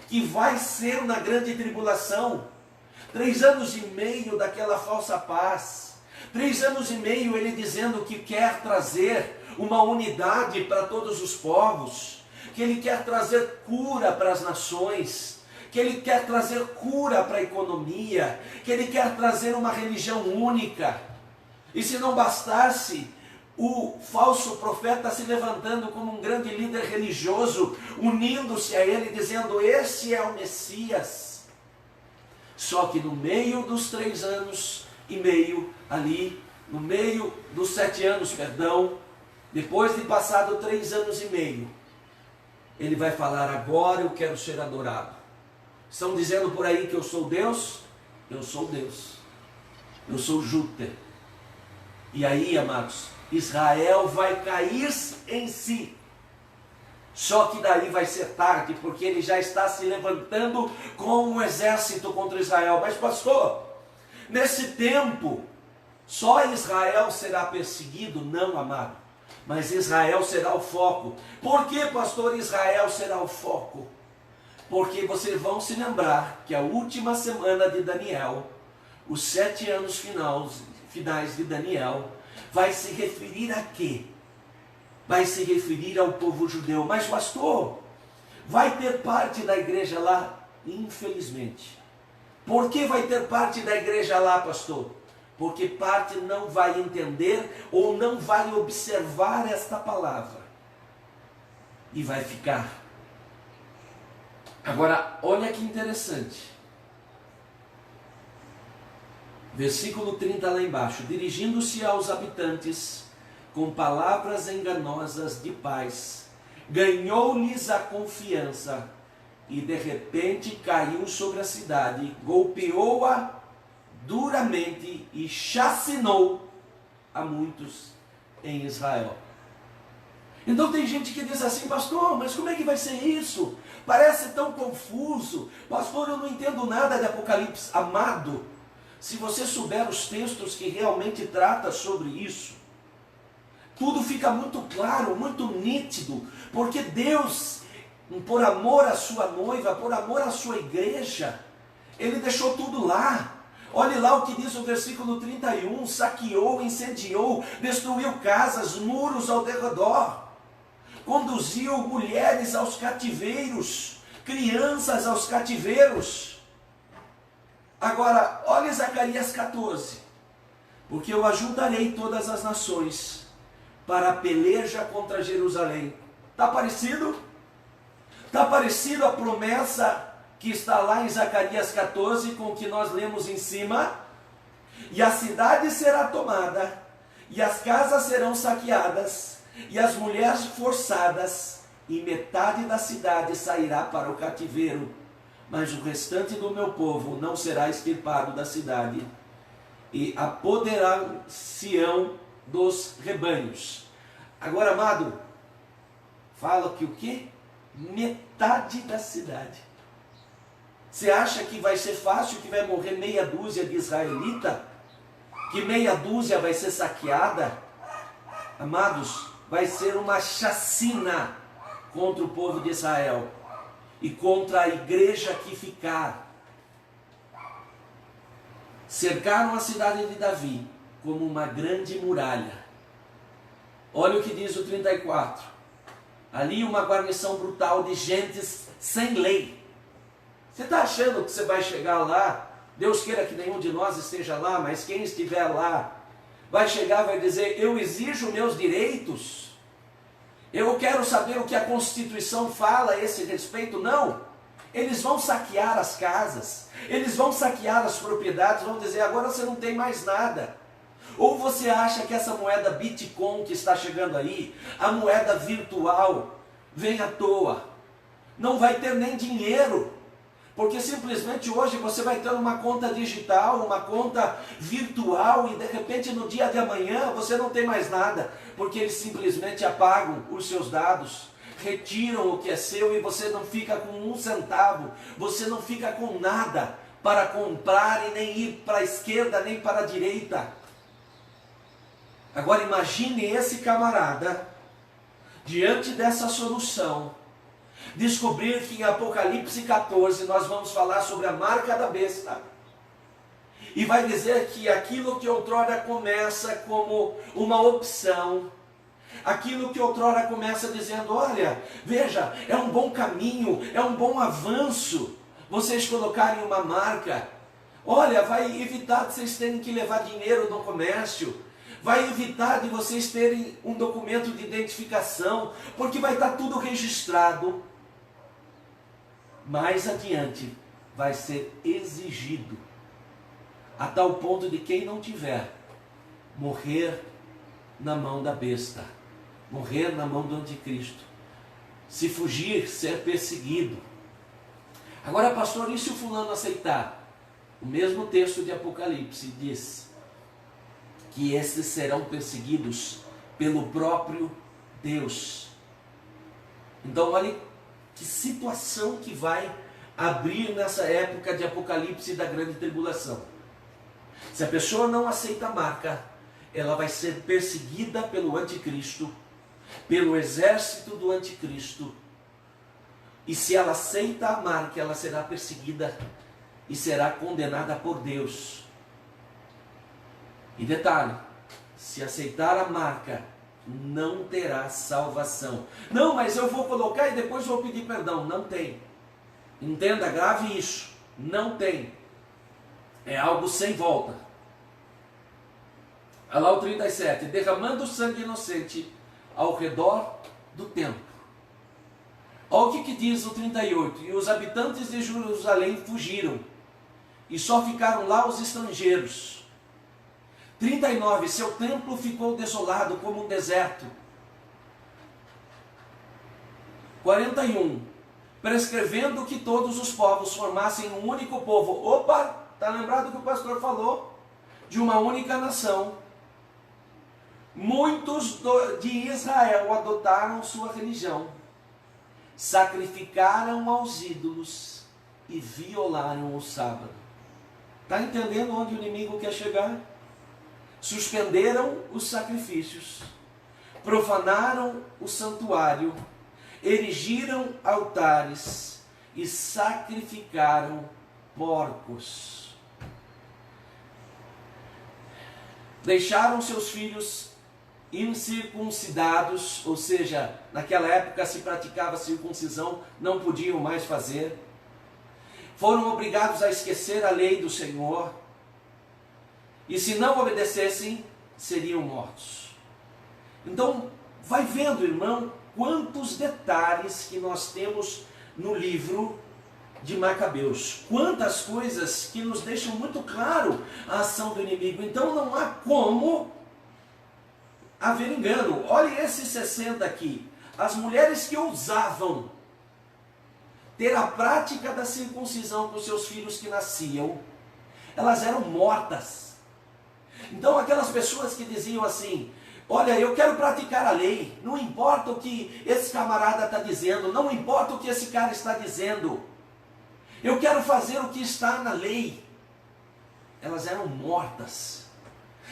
que vai ser na grande tribulação. 3 anos e meio daquela falsa paz. 3 anos e meio ele dizendo que quer trazer uma unidade para todos os povos, que ele quer trazer cura para as nações, que ele quer trazer cura para a economia, que ele quer trazer uma religião única. E se não bastasse, o falso profeta se levantando como um grande líder religioso, unindo-se a ele, dizendo, esse é o Messias. Só que no meio dos 3 anos e meio, ali, no meio dos 7 anos, perdão, depois de passado 3 anos e meio, ele vai falar, agora eu quero ser adorado. Estão dizendo por aí que eu sou Deus? Eu sou Deus. Eu sou Júpiter. E aí, amados, Israel vai cair em si. Só que daí vai ser tarde, porque ele já está se levantando com um exército contra Israel. Mas pastor, nesse tempo, só Israel será perseguido? Não, amado. Mas Israel será o foco. Por que, pastor, Israel será o foco? Porque vocês vão se lembrar que a última semana de Daniel, os 7 anos finais de Daniel, vai se referir a quê? Vai se referir ao povo judeu. Mas pastor, vai ter parte da igreja lá? Infelizmente. Por que vai ter parte da igreja lá, pastor? Porque parte não vai entender ou não vai observar esta palavra. E vai ficar. Agora, olha que interessante. Versículo 30 lá embaixo. Dirigindo-se aos habitantes com palavras enganosas de paz, ganhou-lhes a confiança e de repente caiu sobre a cidade, golpeou-a duramente e chacinou a muitos em Israel. Então tem gente que diz assim, pastor, mas como é que vai ser isso? Parece tão confuso. Pastor, eu não entendo nada de Apocalipse. Amado, se você souber os textos que realmente tratam sobre isso, tudo fica muito claro, muito nítido, porque Deus, por amor à sua noiva, por amor à sua igreja, Ele deixou tudo lá. Olhe lá o que diz o versículo 31, saqueou, incendiou, destruiu casas, muros ao derredor, conduziu mulheres aos cativeiros, crianças aos cativeiros. Agora, olhe Zacarias 14, porque eu ajuntarei todas as nações para a peleja contra Jerusalém. Está parecido? Está parecido a promessa que está lá em Zacarias 14, com o que nós lemos em cima? E a cidade será tomada, e as casas serão saqueadas, e as mulheres forçadas, e metade da cidade sairá para o cativeiro, mas o restante do meu povo não será extirpado da cidade, e apoderar-se-ão dos rebanhos. Agora, amado, fala que o quê? Metade da cidade. Você acha que vai ser fácil, que vai morrer meia dúzia de israelita? Que meia dúzia vai ser saqueada? Amados, vai ser uma chacina contra o povo de Israel e contra a igreja que ficar. Cercaram a cidade de Davi como uma grande muralha. Olha o que diz o 34. Ali uma guarnição brutal de gentes sem lei. Você está achando que você vai chegar lá? Deus queira que nenhum de nós esteja lá, mas quem estiver lá vai chegar e vai dizer: eu exijo meus direitos, eu quero saber o que a Constituição fala a esse respeito. Não, eles vão saquear as casas, eles vão saquear as propriedades, vão dizer: agora você não tem mais nada. Ou você acha que essa moeda Bitcoin que está chegando aí, a moeda virtual, vem à toa? Não vai ter nem dinheiro, porque simplesmente hoje você vai ter uma conta digital, uma conta virtual, e de repente no dia de amanhã você não tem mais nada, porque eles simplesmente apagam os seus dados, retiram o que é seu, e você não fica com um centavo, você não fica com nada para comprar e nem ir para a esquerda nem para a direita. Agora imagine esse camarada, diante dessa solução, descobrir que em Apocalipse 14 nós vamos falar sobre a marca da besta, e vai dizer que aquilo que outrora começa como uma opção, aquilo que outrora começa dizendo: olha, veja, é um bom caminho, é um bom avanço vocês colocarem uma marca, olha, vai evitar de vocês terem que levar dinheiro no comércio, vai evitar de vocês terem um documento de identificação, porque vai estar tudo registrado. Mais adiante vai ser exigido, a tal ponto de quem não tiver, morrer na mão da besta, morrer na mão do anticristo, se fugir, ser perseguido. Agora, pastor, e se o fulano aceitar? O mesmo texto de Apocalipse diz que esses serão perseguidos pelo próprio Deus. Então olha que situação que vai abrir nessa época de Apocalipse da grande tribulação. Se a pessoa não aceita a marca, ela vai ser perseguida pelo anticristo, pelo exército do anticristo. E se ela aceita a marca, ela será perseguida e será condenada por Deus. E detalhe, se aceitar a marca, não terá salvação. Não, mas eu vou colocar e depois vou pedir perdão. Não tem. Entenda, grave isso. Não tem. É algo sem volta. Olha lá o 37. Derramando sangue inocente ao redor do templo. Olha o que diz o 38. E os habitantes de Jerusalém fugiram, e só ficaram lá os estrangeiros. 39, seu templo ficou desolado como um deserto. 41, prescrevendo que todos os povos formassem um único povo. Opa, está lembrado que o pastor falou? De uma única nação. Muitos de Israel adotaram sua religião, sacrificaram aos ídolos e violaram o sábado. Está entendendo onde o inimigo quer chegar? Suspenderam os sacrifícios, profanaram o santuário, erigiram altares e sacrificaram porcos. Deixaram seus filhos incircuncidados, ou seja, naquela época se praticava circuncisão, não podiam mais fazer. Foram obrigados a esquecer a lei do Senhor. E se não obedecessem, seriam mortos. Então, vai vendo, irmão, quantos detalhes que nós temos no livro de Macabeus. Quantas coisas que nos deixam muito claro a ação do inimigo. Então não há como haver engano. Olhe esses 60 aqui. As mulheres que ousavam ter a prática da circuncisão com seus filhos que nasciam, elas eram mortas. Então aquelas pessoas que diziam assim, olha, eu quero praticar a lei, não importa o que esse camarada está dizendo, não importa o que esse cara está dizendo, eu quero fazer o que está na lei. Elas eram mortas.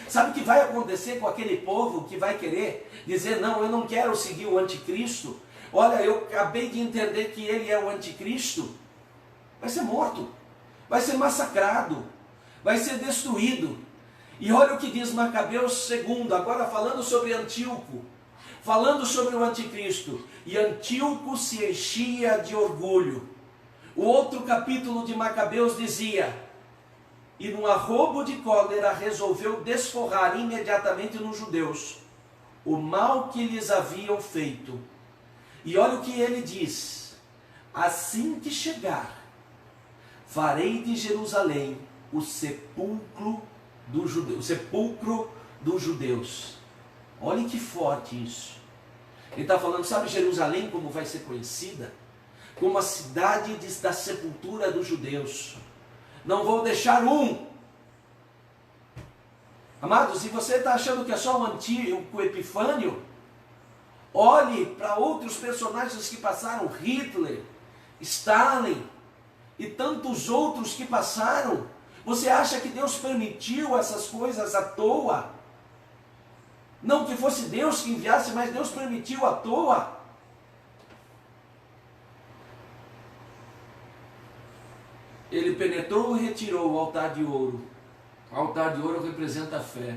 Sabe o que vai acontecer com aquele povo que vai querer dizer, não, eu não quero seguir o anticristo, olha, eu acabei de entender que ele é o anticristo? Vai ser morto, vai ser massacrado, vai ser destruído. E olha o que diz Macabeus 2, agora falando sobre Antíoco, falando sobre o anticristo. E Antíoco se enchia de orgulho. O outro capítulo de Macabeus dizia, e num arrobo de cólera resolveu desforrar imediatamente nos judeus o mal que lhes haviam feito. E olha o que ele diz, assim que chegar, farei de Jerusalém o sepulcro dos judeus. Olha que forte isso. Ele está falando, sabe Jerusalém como vai ser conhecida? Como a cidade da sepultura dos judeus. Não vou deixar um. Amados, se você está achando que é só o Epifânio, olhe para outros personagens que passaram, Hitler, Stalin e tantos outros que passaram. Você acha que Deus permitiu essas coisas à toa? Não que fosse Deus que enviasse, mas Deus permitiu à toa. Ele penetrou e retirou o altar de ouro. O altar de ouro representa a fé.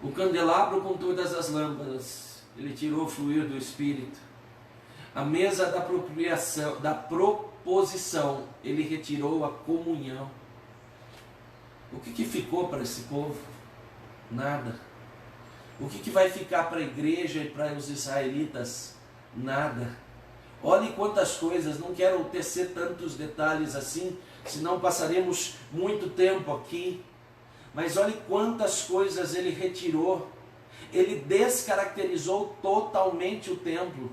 O candelabro com todas as lâmpadas, ele tirou o fluir do Espírito. A mesa da proposição, ele retirou a comunhão. O que ficou para esse povo? Nada. O que vai ficar para a igreja e para os israelitas? Nada. Olhe quantas coisas, não quero tecer tantos detalhes assim, senão passaremos muito tempo aqui. Mas olhe quantas coisas ele retirou. Ele descaracterizou totalmente o templo.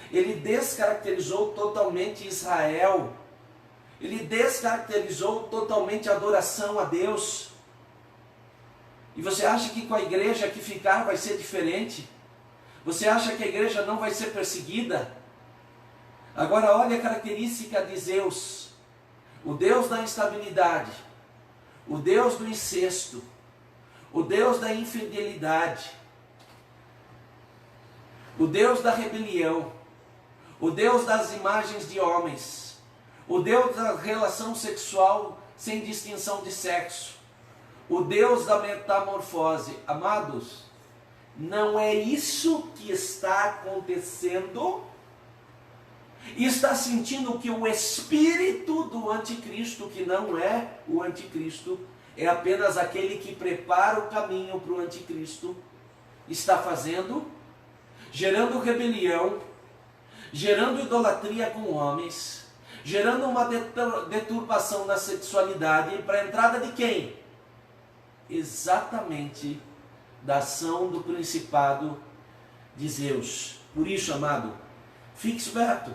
Ele descaracterizou totalmente Israel. Ele descaracterizou totalmente a adoração a Deus. E você acha que com a igreja que ficar vai ser diferente? Você acha que a igreja não vai ser perseguida? Agora olha a característica de Zeus. O Deus da instabilidade. O Deus do incesto. O Deus da infidelidade. O Deus da rebelião. O Deus das imagens de homens. O Deus da relação sexual sem distinção de sexo. O Deus da metamorfose. Amados, não é isso que está acontecendo? E está sentindo que o espírito do anticristo, que não é o anticristo, é apenas aquele que prepara o caminho para o anticristo, está fazendo, gerando rebelião, gerando idolatria com homens, gerando uma deturpação na sexualidade, para a entrada de quem? Exatamente da ação do principado de Zeus. Por isso, amado, fique esperto.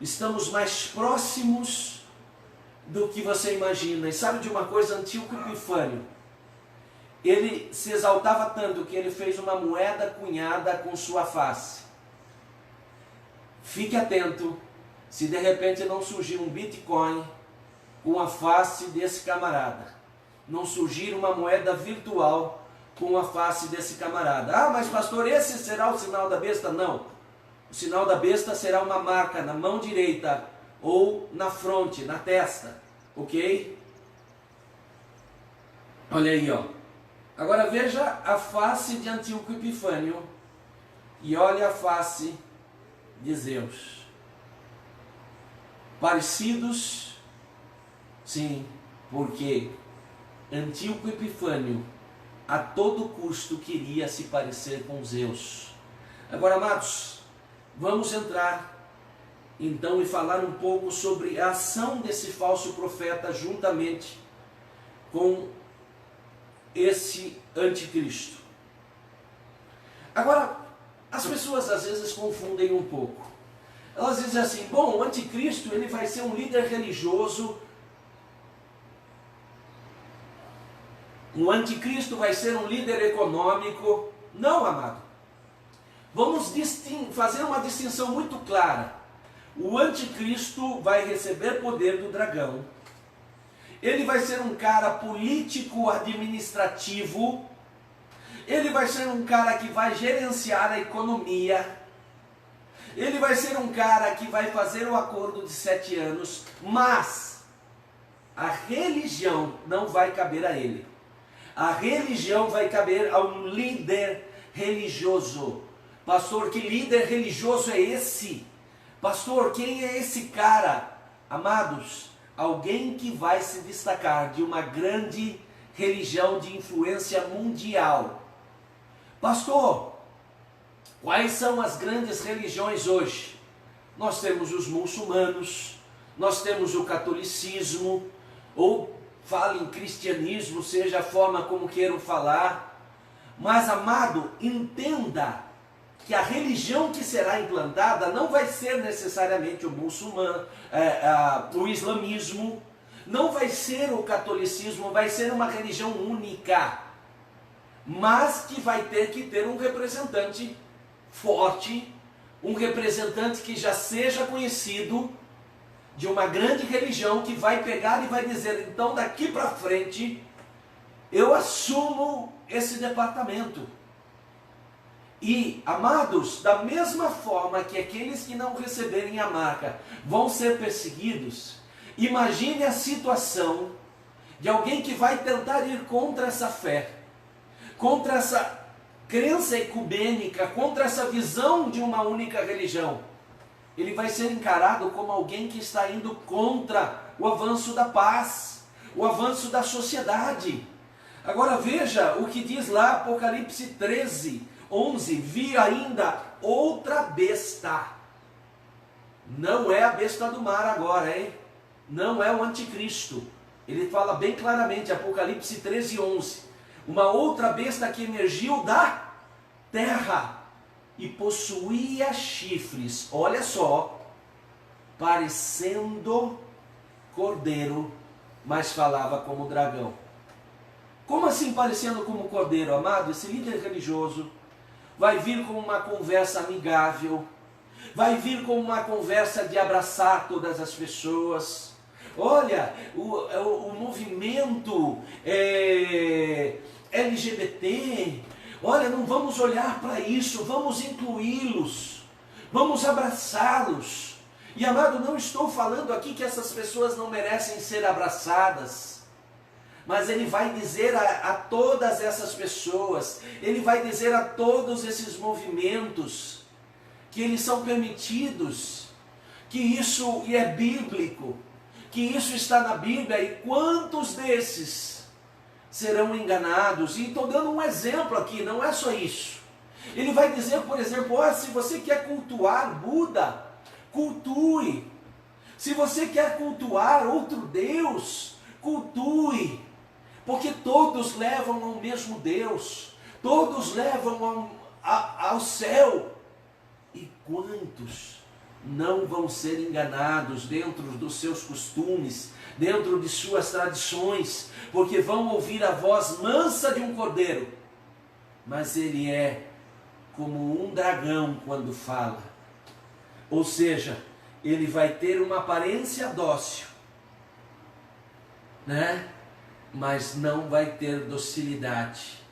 Estamos mais próximos do que você imagina. E sabe de uma coisa? Antíoco Epifânio, ele se exaltava tanto que ele fez uma moeda cunhada com sua face. Fique atento, se de repente não surgir um Bitcoin com a face desse camarada. Não surgir uma moeda virtual com a face desse camarada. Ah, mas pastor, esse será o sinal da besta? Não. O sinal da besta será uma marca na mão direita ou na fronte, na testa. Ok? Olha aí, ó. Agora veja a face de Antíoco Epifânio e olha a face de Zeus. Parecidos? Sim, porque Antíoco Epifânio a todo custo queria se parecer com Zeus. Agora, amados, vamos entrar então e falar um pouco sobre a ação desse falso profeta juntamente com esse anticristo. Agora, as pessoas às vezes confundem um pouco. Elas dizem assim, bom, o anticristo ele vai ser um líder religioso, o anticristo vai ser um líder econômico. Não, amado. Vamos fazer uma distinção muito clara. O anticristo vai receber poder do dragão. Ele vai ser um cara político administrativo. Ele vai ser um cara que vai gerenciar a economia. Ele vai ser um cara que vai fazer o acordo de 7 anos. Mas a religião não vai caber a ele. A religião vai caber a um líder religioso. Pastor, que líder religioso é esse? Pastor, quem é esse cara? Amados, alguém que vai se destacar de uma grande religião de influência mundial. Pastor, quais são as grandes religiões hoje? Nós temos os muçulmanos, nós temos o catolicismo, ou falem cristianismo, seja a forma como queiram falar. Mas, amado, entenda que a religião que será implantada não vai ser necessariamente o muçulmano, o islamismo, não vai ser o catolicismo, vai ser uma religião única, mas que vai ter que ter um representante forte, um representante que já seja conhecido de uma grande religião, que vai pegar e vai dizer, então daqui para frente eu assumo esse departamento. E, amados, da mesma forma que aqueles que não receberem a marca vão ser perseguidos, imagine a situação de alguém que vai tentar ir contra essa fé, contra essa crença ecumênica, contra essa visão de uma única religião. Ele vai ser encarado como alguém que está indo contra o avanço da paz, o avanço da sociedade. Agora veja o que diz lá Apocalipse 13, 11, vi ainda outra besta. Não é a besta do mar agora, hein? Não é o anticristo. Ele fala bem claramente, Apocalipse 13, 11. Uma outra besta que emergiu da terra e possuía chifres. Olha só, parecendo cordeiro, mas falava como dragão. Como assim parecendo como cordeiro, amado? Esse líder religioso vai vir com uma conversa amigável, vai vir com uma conversa de abraçar todas as pessoas. Olha, o movimento LGBT, olha, não vamos olhar para isso, vamos incluí-los, vamos abraçá-los. E, amado, não estou falando aqui que essas pessoas não merecem ser abraçadas, mas ele vai dizer a todas essas pessoas, ele vai dizer a todos esses movimentos, que eles são permitidos, que isso é bíblico, que isso está na Bíblia, e quantos desses serão enganados. E estou dando um exemplo aqui, não é só isso. Ele vai dizer, por exemplo, se você quer cultuar Buda, cultue. Se você quer cultuar outro Deus, cultue. Porque todos levam ao mesmo Deus, todos levam ao céu. E quantos não vão ser enganados dentro dos seus costumes, dentro de suas tradições, porque vão ouvir a voz mansa de um cordeiro, mas ele é como um dragão quando fala. Ou seja, ele vai ter uma aparência dócil, né? Mas não vai ter docilidade.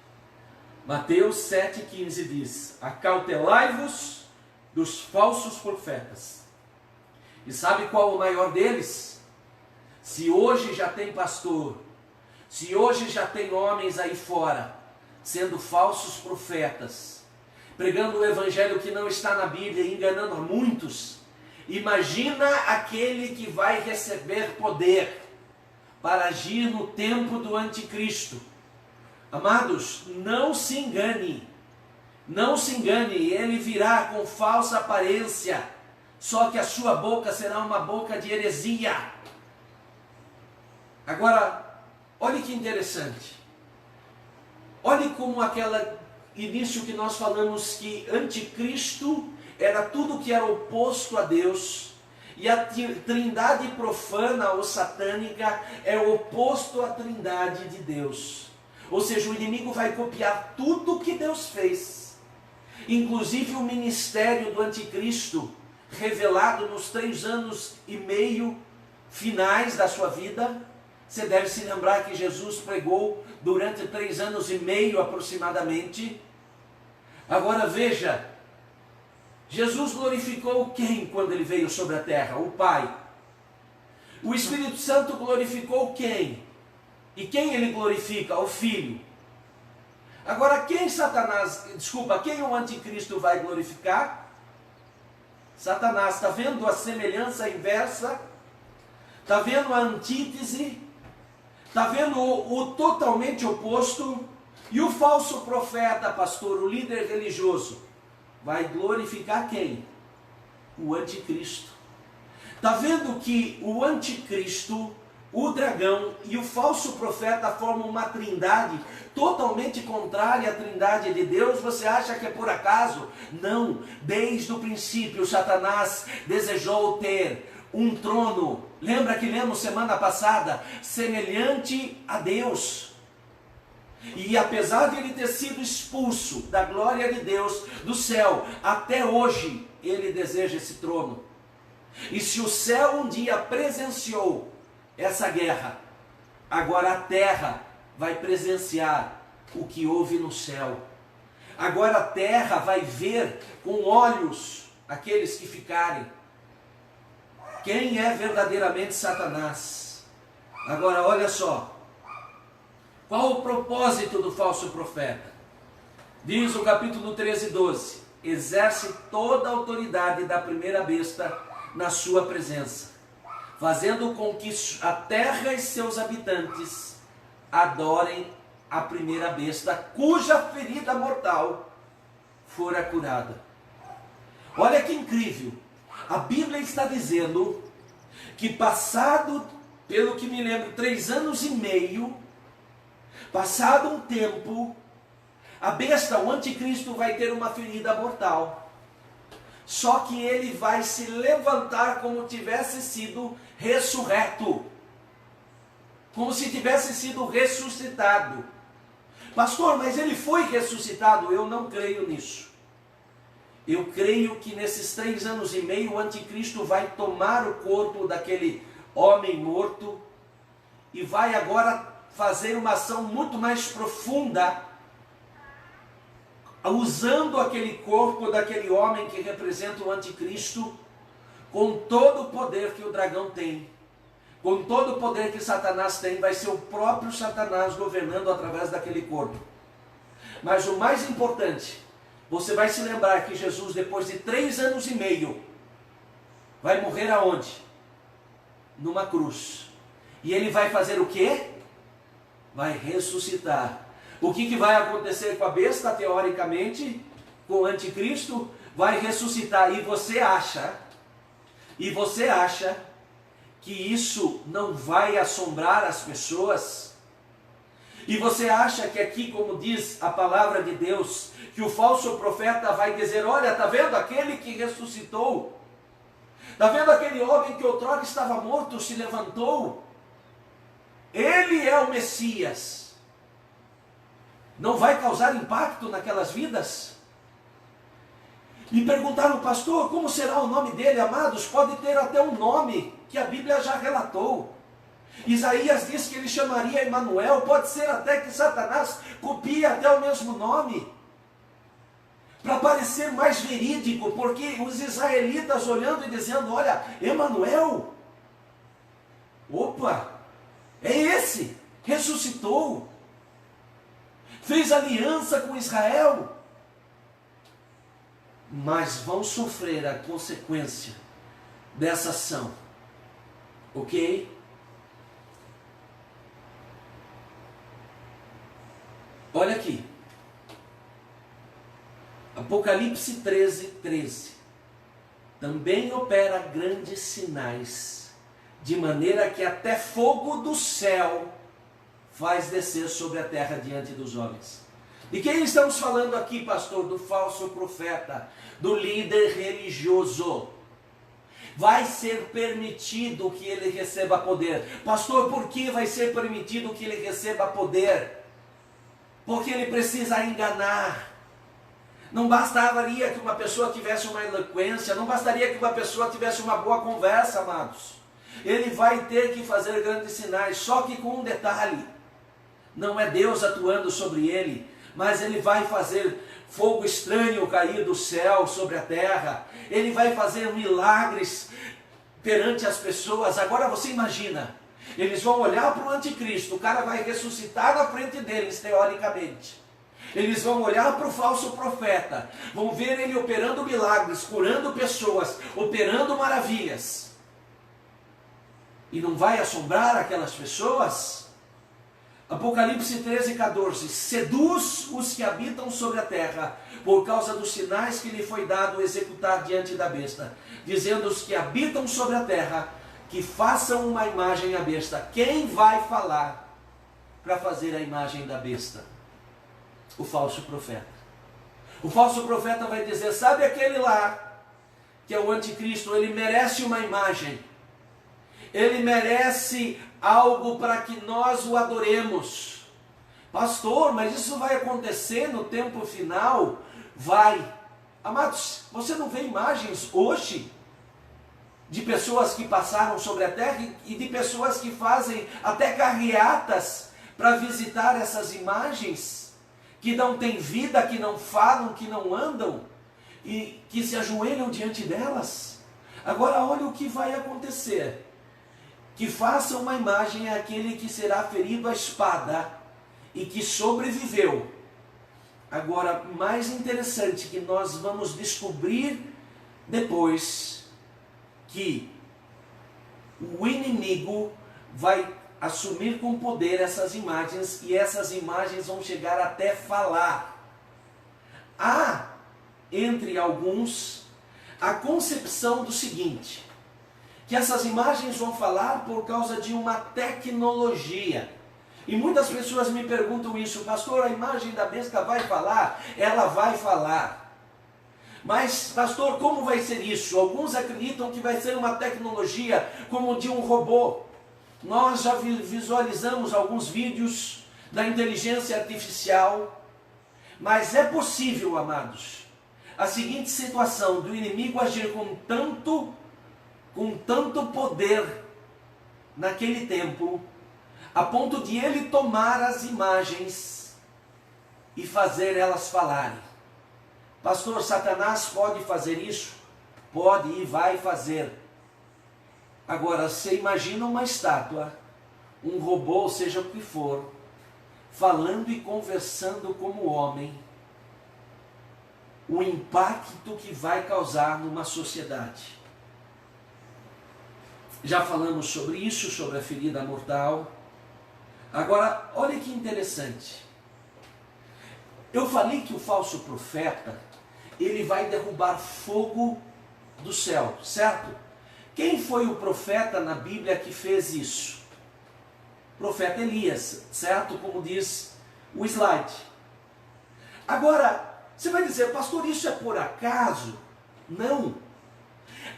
Mateus 7,15 diz: acautelai-vos dos falsos profetas. E sabe qual o maior deles? Se hoje já tem pastor, se hoje já tem homens aí fora, sendo falsos profetas, pregando o evangelho que não está na Bíblia, enganando a muitos, imagina aquele que vai receber poder para agir no tempo do anticristo. Amados, não se engane, não se engane, ele virá com falsa aparência, só que a sua boca será uma boca de heresia. Agora, olhe que interessante, olhe como aquela início que nós falamos que anticristo era tudo que era oposto a Deus, e a trindade profana ou satânica é o oposto à trindade de Deus. Ou seja, o inimigo vai copiar tudo que Deus fez, inclusive o ministério do anticristo, revelado nos 3 anos e meio finais da sua vida. Você deve se lembrar que Jesus pregou durante 3 anos e meio aproximadamente. Agora veja, Jesus glorificou quem quando ele veio sobre a terra? O Pai. O Espírito Santo glorificou quem? E quem ele glorifica? O Filho. Agora quem quem o anticristo vai glorificar? Satanás. Está vendo a semelhança inversa? Está vendo a antítese? Está vendo o totalmente oposto? E o falso profeta, pastor, o líder religioso, vai glorificar quem? O anticristo. Está vendo que o anticristo, o dragão e o falso profeta formam uma trindade totalmente contrária à trindade de Deus? Você acha que é por acaso? Não. Desde o princípio, Satanás desejou ter um trono. Lembra que lemos semana passada? Semelhante a Deus. E apesar de ele ter sido expulso da glória de Deus, do céu, até hoje ele deseja esse trono. E se o céu um dia presenciou essa guerra, agora a terra vai presenciar o que houve no céu. Agora a terra vai ver com olhos aqueles que ficarem. Quem é verdadeiramente Satanás? Agora olha só. Qual o propósito do falso profeta? Diz o capítulo 13, 12. Exerce toda a autoridade da primeira besta na sua presença, fazendo com que a terra e seus habitantes adorem a primeira besta, cuja ferida mortal fora curada. Olha que incrível. A Bíblia está dizendo que passado, pelo que me lembro, 3 anos e meio, passado um tempo, a besta, o anticristo, vai ter uma ferida mortal. Só que ele vai se levantar como tivesse sido ressurreto. Como se tivesse sido ressuscitado. Pastor, mas ele foi ressuscitado? Eu não creio nisso. Eu creio que nesses 3 anos e meio o anticristo vai tomar o corpo daquele homem morto e vai agora fazer uma ação muito mais profunda, usando aquele corpo daquele homem que representa o anticristo, com todo o poder que o dragão tem, com todo o poder que Satanás tem. Vai ser o próprio Satanás governando através daquele corpo. Mas o mais importante, você vai se lembrar que Jesus, depois de 3 anos e meio, vai morrer aonde? Numa cruz. E ele vai fazer o quê? Vai ressuscitar. O que vai acontecer com a besta, teoricamente? Com o anticristo? Vai ressuscitar. E você acha que isso não vai assombrar as pessoas? E você acha que aqui, como diz a palavra de Deus, que o falso profeta vai dizer: olha, está vendo aquele que ressuscitou? Está vendo aquele homem que outrora estava morto, se levantou? Ele é o Messias. Não vai causar impacto naquelas vidas? Me perguntaram: pastor, como será o nome dele, amados? Pode ter até um nome que a Bíblia já relatou. Isaías diz que ele chamaria Emanuel. Pode ser até que Satanás copie até o mesmo nome, para parecer mais verídico, porque os israelitas olhando e dizendo: olha, Emanuel, opa, é esse, ressuscitou, fez aliança com Israel. Mas vão sofrer a consequência dessa ação, ok? Olha aqui, Apocalipse 13, 13. Também opera grandes sinais, de maneira que até fogo do céu faz descer sobre a terra diante dos homens. De quem estamos falando aqui, pastor? Do falso profeta, do líder religioso. Vai ser permitido que ele receba poder. Pastor, por que vai ser permitido que ele receba poder? Porque ele precisa enganar. Não bastaria que uma pessoa tivesse uma eloquência, não bastaria que uma pessoa tivesse uma boa conversa, amados. Ele vai ter que fazer grandes sinais, só que com um detalhe. Não é Deus atuando sobre ele, mas ele vai fazer fogo estranho cair do céu sobre a terra. Ele vai fazer milagres perante as pessoas. Agora você imagina, eles vão olhar para o anticristo, o cara vai ressuscitar na frente deles, teoricamente. Eles vão olhar para o falso profeta, vão ver ele operando milagres, curando pessoas, operando maravilhas. E não vai assombrar aquelas pessoas? Apocalipse 13:14, seduz os que habitam sobre a terra, por causa dos sinais que lhe foi dado executar diante da besta, dizendo os que habitam sobre a terra, que façam uma imagem à besta. Quem vai falar para fazer a imagem da besta? O falso profeta. O falso profeta vai dizer, sabe aquele lá, que é o anticristo, ele merece uma imagem, ele merece algo para que nós o adoremos. Pastor, mas isso vai acontecer no tempo final? Vai. Amados, você não vê imagens hoje de pessoas que passaram sobre a terra e de pessoas que fazem até carreatas para visitar essas imagens, que não têm vida, que não falam, que não andam e que se ajoelham diante delas? Agora olha o que vai acontecer. Que faça uma imagem àquele que será ferido à espada e que sobreviveu. Agora, mais interessante que nós vamos descobrir depois, que o inimigo vai assumir com poder essas imagens, e essas imagens vão chegar até falar. Há, entre alguns, a concepção do seguinte, que essas imagens vão falar por causa de uma tecnologia. E muitas pessoas me perguntam isso, pastor, a imagem da besta vai falar? Ela vai falar. Mas, pastor, como vai ser isso? Alguns acreditam que vai ser uma tecnologia como de um robô. Nós já visualizamos alguns vídeos da inteligência artificial, mas é possível, amados, a seguinte situação do inimigo agir com tanto poder naquele tempo, a ponto de ele tomar as imagens e fazer elas falarem. Pastor, Satanás pode fazer isso? Pode e vai fazer. Agora, você imagina uma estátua, um robô, seja o que for, falando e conversando como homem, o impacto que vai causar numa sociedade. Já falamos sobre isso, sobre a ferida mortal. Agora, olha que interessante. Eu falei que o falso profeta, ele vai derrubar fogo do céu, certo? Quem foi o profeta na Bíblia que fez isso? O profeta Elias, certo? Como diz o slide. Agora, você vai dizer, pastor, isso é por acaso? Não.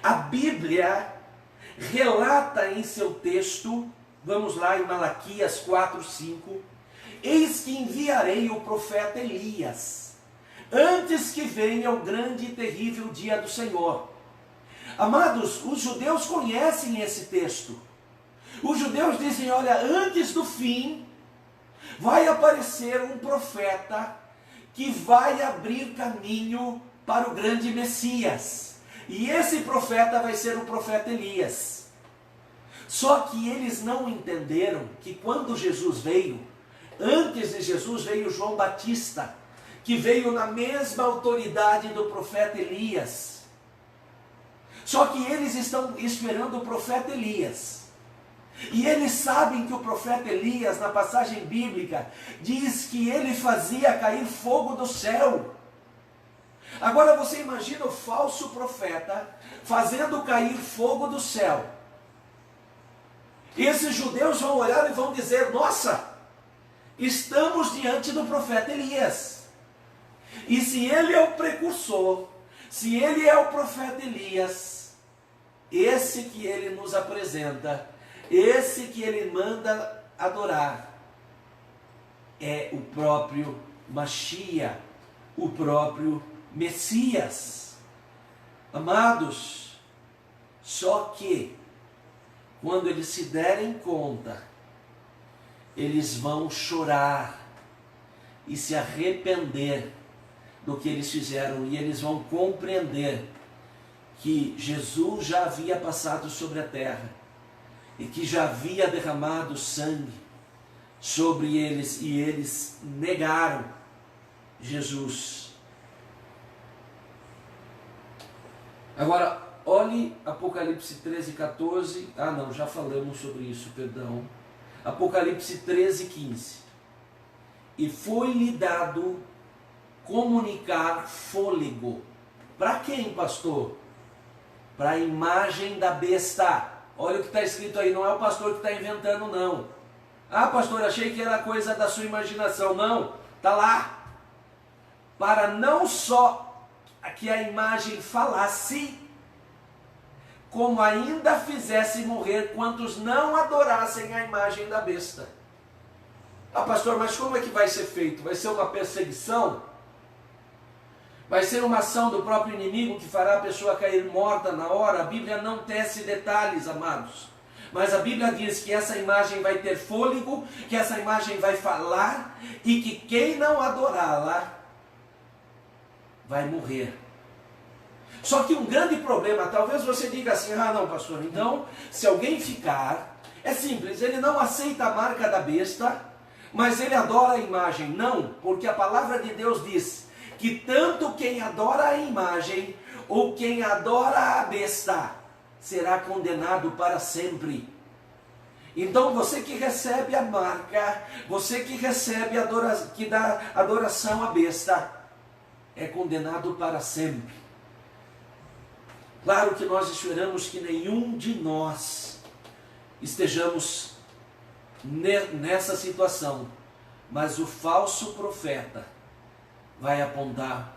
A Bíblia relata em seu texto, vamos lá em Malaquias 4:5, eis que enviarei o profeta Elias, antes que venha o grande e terrível dia do Senhor. Amados, os judeus conhecem esse texto. Os judeus dizem, olha, antes do fim, vai aparecer um profeta que vai abrir caminho para o grande Messias. E esse profeta vai ser o profeta Elias. Só que eles não entenderam que quando Jesus veio, antes de Jesus veio João Batista, que veio na mesma autoridade do profeta Elias. Só que eles estão esperando o profeta Elias. E eles sabem que o profeta Elias, na passagem bíblica, diz que ele fazia cair fogo do céu. Agora você imagina o falso profeta fazendo cair fogo do céu. E esses judeus vão olhar e vão dizer, nossa, estamos diante do profeta Elias. E se ele é o precursor, se ele é o profeta Elias, esse que ele nos apresenta, esse que ele manda adorar, é o próprio Mashiach, o próprio Messias. Amados, só que quando eles se derem conta, eles vão chorar e se arrepender do que eles fizeram, e eles vão compreender que Jesus já havia passado sobre a terra e que já havia derramado sangue sobre eles, e eles negaram Jesus. Agora, olhe Apocalipse 13, 14. Ah, não, já falamos sobre isso, perdão. Apocalipse 13, 15. E foi-lhe dado comunicar fôlego. Para quem, pastor? Para a imagem da besta. Olha o que está escrito aí, não é o pastor que está inventando, não. Ah, pastor, achei que era coisa da sua imaginação. Não, está lá. Para não só que a imagem falasse, como ainda fizesse morrer quantos não adorassem a imagem da besta. Ah, pastor, mas como é que vai ser feito? Vai ser uma perseguição? Vai ser uma ação do próprio inimigo que fará a pessoa cair morta na hora? A Bíblia não tece detalhes, amados. Mas a Bíblia diz que essa imagem vai ter fôlego, que essa imagem vai falar, e que quem não adorá-la vai morrer. Só que um grande problema, talvez você diga assim, ah não, pastor, então se alguém ficar, é simples, ele não aceita a marca da besta, mas ele adora a imagem. Não, porque a palavra de Deus diz que tanto quem adora a imagem ou quem adora a besta será condenado para sempre. Então você que recebe a marca, você que recebe que dá adoração à besta, é condenado para sempre. Claro que nós esperamos que nenhum de nós estejamos nessa situação, mas o falso profeta vai apontar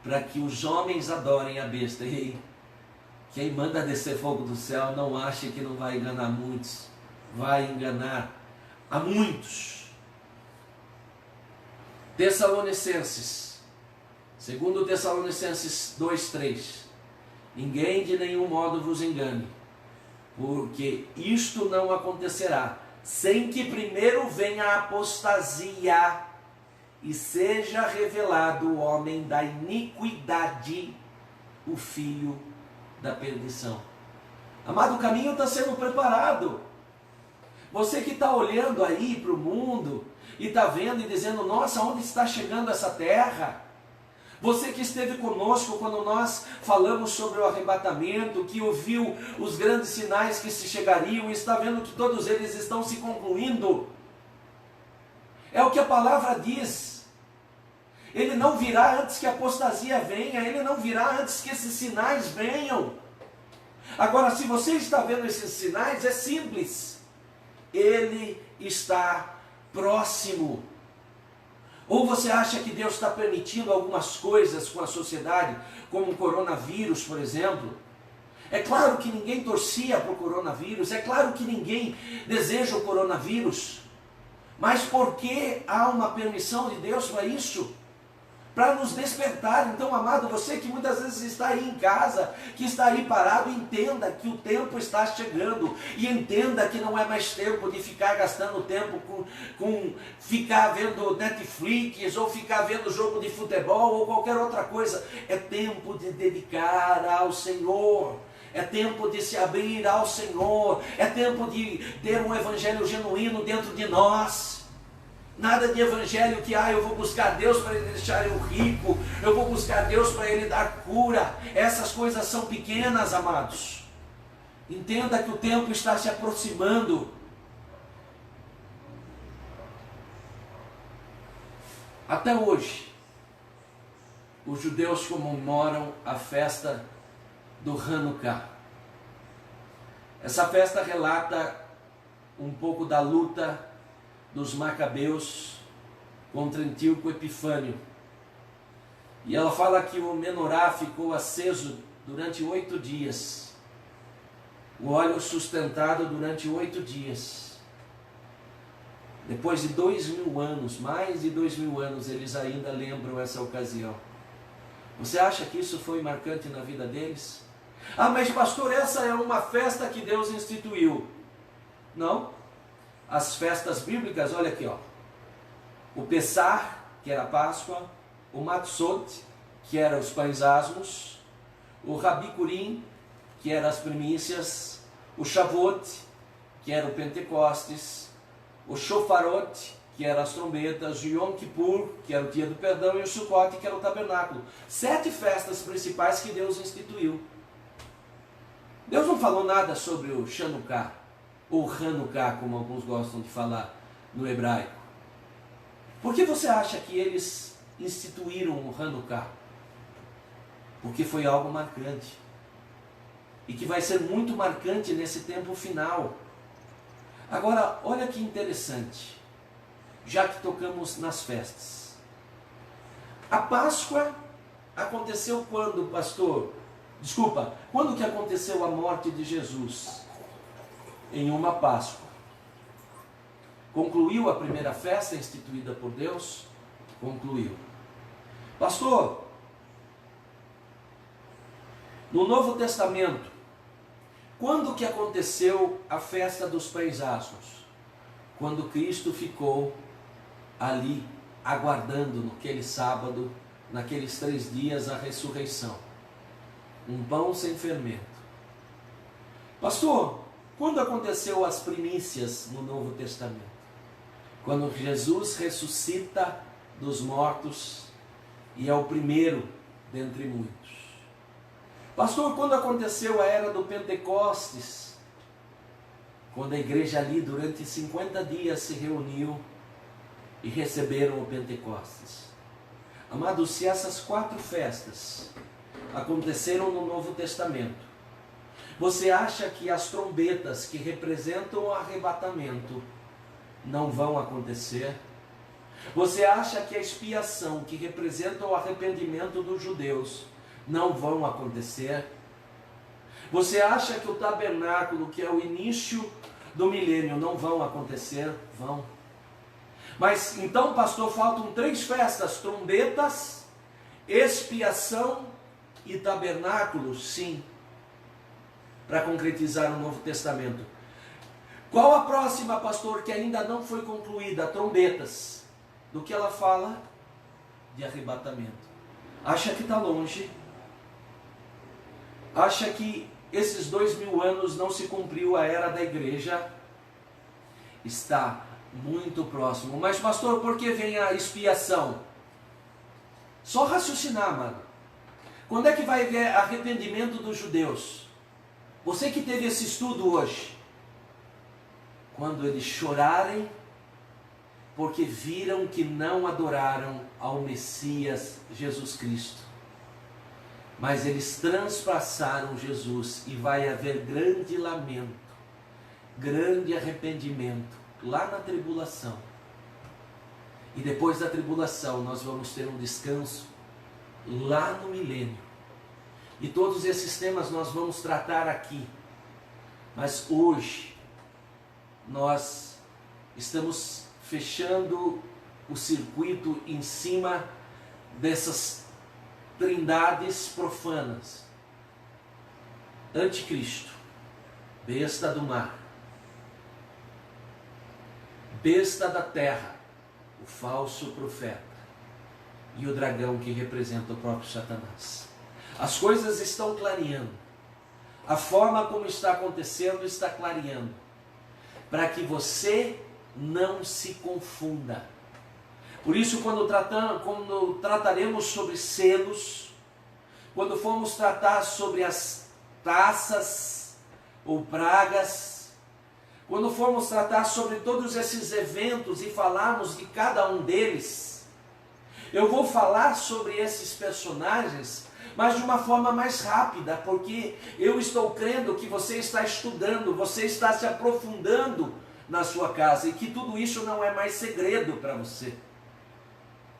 para que os homens adorem a besta. E quem manda descer fogo do céu não ache que não vai enganar muitos, vai enganar a muitos. Tessalonicenses, segundo Tessalonicenses 2:3, ninguém de nenhum modo vos engane, porque isto não acontecerá sem que primeiro venha a apostasia e seja revelado o homem da iniquidade, o filho da perdição. Amado, o caminho está sendo preparado. Você que está olhando aí para o mundo e está vendo e dizendo, nossa, onde está chegando essa terra? Você que esteve conosco quando nós falamos sobre o arrebatamento, que ouviu os grandes sinais que se chegariam e está vendo que todos eles estão se concluindo. É o que a palavra diz. Ele não virá antes que a apostasia venha, ele não virá antes que esses sinais venham. Agora, se você está vendo esses sinais, é simples. Ele está próximo. Ou você acha que Deus está permitindo algumas coisas com a sociedade, como o coronavírus, por exemplo? É claro que ninguém torcia para o coronavírus, é claro que ninguém deseja o coronavírus. Mas por que há uma permissão de Deus para isso? Para nos despertar. Então, amado, você que muitas vezes está aí em casa, que está aí parado, entenda que o tempo está chegando, e entenda que não é mais tempo de ficar gastando tempo com ficar vendo Netflix, ou ficar vendo jogo de futebol, ou qualquer outra coisa. É tempo de dedicar ao Senhor. É tempo de se abrir ao Senhor. É tempo de ter um evangelho genuíno dentro de nós. Nada de evangelho que, eu vou buscar Deus para Ele deixar eu rico, eu vou buscar Deus para Ele dar cura. Essas coisas são pequenas, amados. Entenda que o tempo está se aproximando. Até hoje, os judeus comemoram a festa do Hanukkah. Essa festa relata um pouco da luta dos Macabeus contra Antíoco Epifânio. E ela fala que o menorá ficou aceso durante 8 dias. O óleo sustentado durante 8 dias. Depois de 2000 anos, mais de 2000 anos, eles ainda lembram essa ocasião. Você acha que isso foi marcante na vida deles? Ah, mas pastor, essa é uma festa que Deus instituiu. Não. As festas bíblicas, olha aqui, ó. O Pessah, que era a Páscoa, o Matzot, que era os pães asmos, o Rabi-Kurim, que eram as primícias, o Shavuot, que era o Pentecostes, o Shofarot, que eram as trombetas, o Yom Kippur, que era o dia do perdão, e o Sukkot, que era o tabernáculo. 7 festas principais que Deus instituiu. Deus não falou nada sobre o Chanukah, ou Hanukkah, como alguns gostam de falar no hebraico. Por que você acha que eles instituíram o Hanukkah? Porque foi algo marcante. E que vai ser muito marcante nesse tempo final. Agora, olha que interessante. Já que tocamos nas festas. A Páscoa aconteceu quando, pastor? Desculpa, quando que aconteceu a morte de Jesus? Em uma Páscoa. Concluiu a primeira festa instituída por Deus? Concluiu. Pastor, no Novo Testamento, quando que aconteceu a festa dos pães asmos? Quando Cristo ficou ali aguardando naquele sábado, naqueles 3 dias, a ressurreição. Um pão sem fermento. Pastor, quando aconteceu as primícias no Novo Testamento? Quando Jesus ressuscita dos mortos e é o primeiro dentre muitos. Pastor, quando aconteceu a era do Pentecostes? Quando a igreja ali durante 50 dias se reuniu e receberam o Pentecostes. Amados, se essas 4 festas aconteceram no Novo Testamento, você acha que as trombetas que representam o arrebatamento não vão acontecer? Você acha que a expiação que representa o arrependimento dos judeus não vão acontecer? Você acha que o tabernáculo, que é o início do milênio, não vão acontecer? Vão. Mas então, pastor, faltam 3 festas: trombetas, expiação e tabernáculo? Sim, para concretizar o Novo Testamento. Qual a próxima, pastor, que ainda não foi concluída? Trombetas. Do que ela fala? De arrebatamento. Acha que está longe? Acha que esses 2000 anos não se cumpriu a era da igreja? Está muito próximo. Mas pastor, por que vem a expiação? Só raciocinar, mano. Quando é que vai haver arrependimento dos judeus? Você que teve esse estudo hoje. Quando eles chorarem, porque viram que não adoraram ao Messias Jesus Cristo. Mas eles transpassaram Jesus e vai haver grande lamento, grande arrependimento lá na tribulação. E depois da tribulação nós vamos ter um descanso lá no milênio. E todos esses temas nós vamos tratar aqui. Mas hoje nós estamos fechando o circuito em cima dessas trindades profanas. Anticristo, besta do mar, besta da terra, o falso profeta e o dragão que representa o próprio Satanás. As coisas estão clareando. A forma como está acontecendo está clareando. Para que você não se confunda. Por isso, quando trataremos sobre selos, quando formos tratar sobre as taças ou pragas, quando formos tratar sobre todos esses eventos e falarmos de cada um deles, eu vou falar sobre esses personagens, mas de uma forma mais rápida, porque eu estou crendo que você está estudando, você está se aprofundando na sua casa e que tudo isso não é mais segredo para você.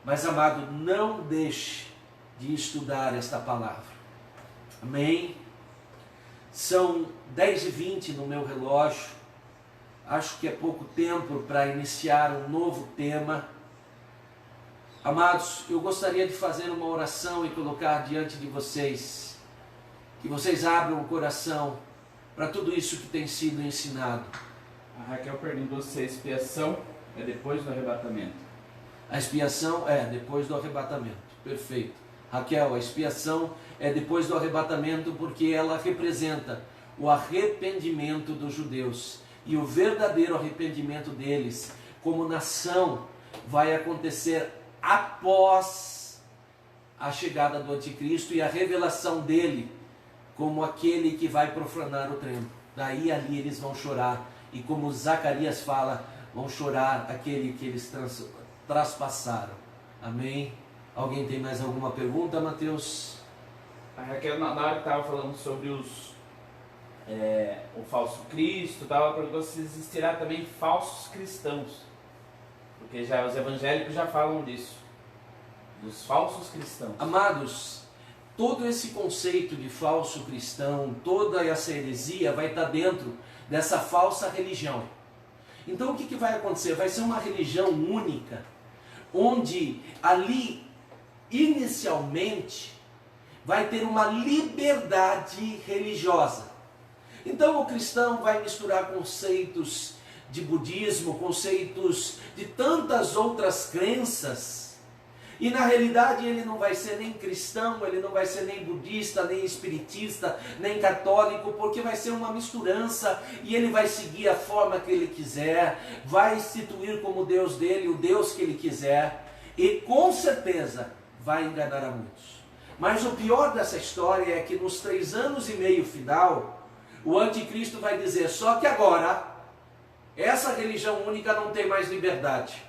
Mas, amado, não deixe de estudar esta palavra. Amém? São 10h20 no meu relógio. Acho que é pouco tempo para iniciar um novo tema. Amados, eu gostaria de fazer uma oração e colocar diante de vocês, que vocês abram o coração para tudo isso que tem sido ensinado. A Raquel perguntou se a expiação é depois do arrebatamento. A expiação é depois do arrebatamento. Perfeito. Raquel, a expiação é depois do arrebatamento porque ela representa o arrependimento dos judeus. E o verdadeiro arrependimento deles como nação vai acontecer após a chegada do anticristo e a revelação dele como aquele que vai profanar o templo. Daí ali eles vão chorar. E como Zacarias fala, vão chorar aquele que eles traspassaram. Amém? Alguém tem mais alguma pergunta, Mateus? A Raquel, na hora que estava falando sobre o falso Cristo, ela perguntou se existirá também falsos cristãos. Porque já os evangélicos já falam disso. Dos falsos cristãos. Amados, todo esse conceito de falso cristão, toda essa heresia vai estar dentro dessa falsa religião. Então o que vai acontecer? Vai ser uma religião única, onde ali, inicialmente, vai ter uma liberdade religiosa. Então o cristão vai misturar conceitos de budismo, conceitos de tantas outras crenças, e na realidade ele não vai ser nem cristão, ele não vai ser nem budista, nem espiritista, nem católico, porque vai ser uma misturança, e ele vai seguir a forma que ele quiser, vai instituir como Deus dele o Deus que ele quiser, e com certeza vai enganar a muitos. Mas o pior dessa história é que nos 3 anos e meio final, o anticristo vai dizer, só que agora, essa religião única não tem mais liberdade.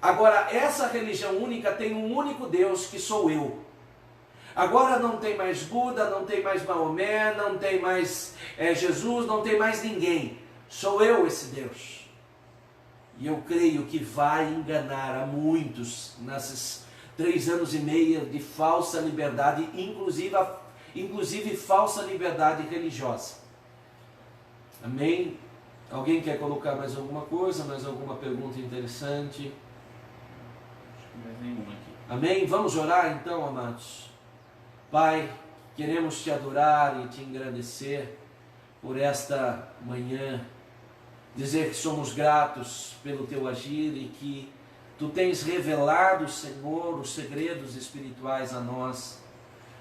Agora essa religião única tem um único Deus, que sou eu. Agora não tem mais Buda, não tem mais Maomé, não tem mais Jesus, não tem mais ninguém. Sou eu esse Deus. E eu creio que vai enganar a muitos nesses 3 anos e meio de falsa liberdade, inclusive falsa liberdade religiosa. Amém? Alguém quer colocar mais alguma coisa, mais alguma pergunta interessante? Acho que mais nenhuma aqui. Amém? Vamos orar então, amados. Pai, queremos te adorar e te agradecer por esta manhã, dizer que somos gratos pelo teu agir e que tu tens revelado, Senhor, os segredos espirituais a nós.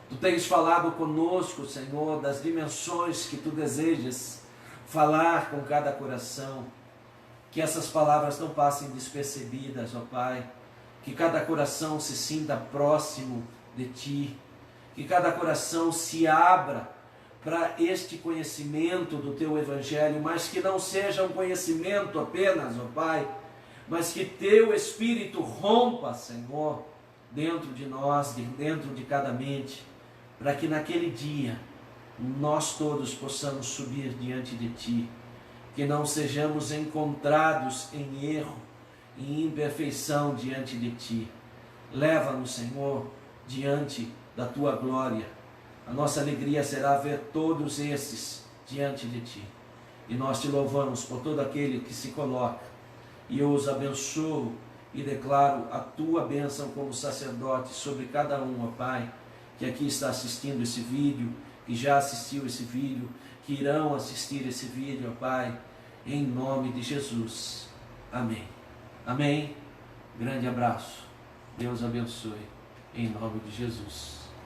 Tu tens falado conosco, Senhor, das dimensões que tu desejas falar com cada coração. Que essas palavras não passem despercebidas, ó Pai. Que cada coração se sinta próximo de ti. Que cada coração se abra para este conhecimento do teu Evangelho, mas que não seja um conhecimento apenas, ó Pai, mas que teu Espírito rompa, Senhor, dentro de nós, dentro de cada mente, para que naquele dia nós todos possamos subir diante de Ti, que não sejamos encontrados em erro, em imperfeição diante de Ti. Leva-nos, Senhor, diante da Tua glória. A nossa alegria será ver todos esses diante de Ti. E nós Te louvamos por todo aquele que se coloca. E eu os abençoo e declaro a Tua bênção como sacerdote sobre cada um, ó Pai, que aqui está assistindo esse vídeo, que já assistiu esse vídeo, que irão assistir esse vídeo, ó Pai, em nome de Jesus. Amém. Amém. Grande abraço. Deus abençoe. Em nome de Jesus.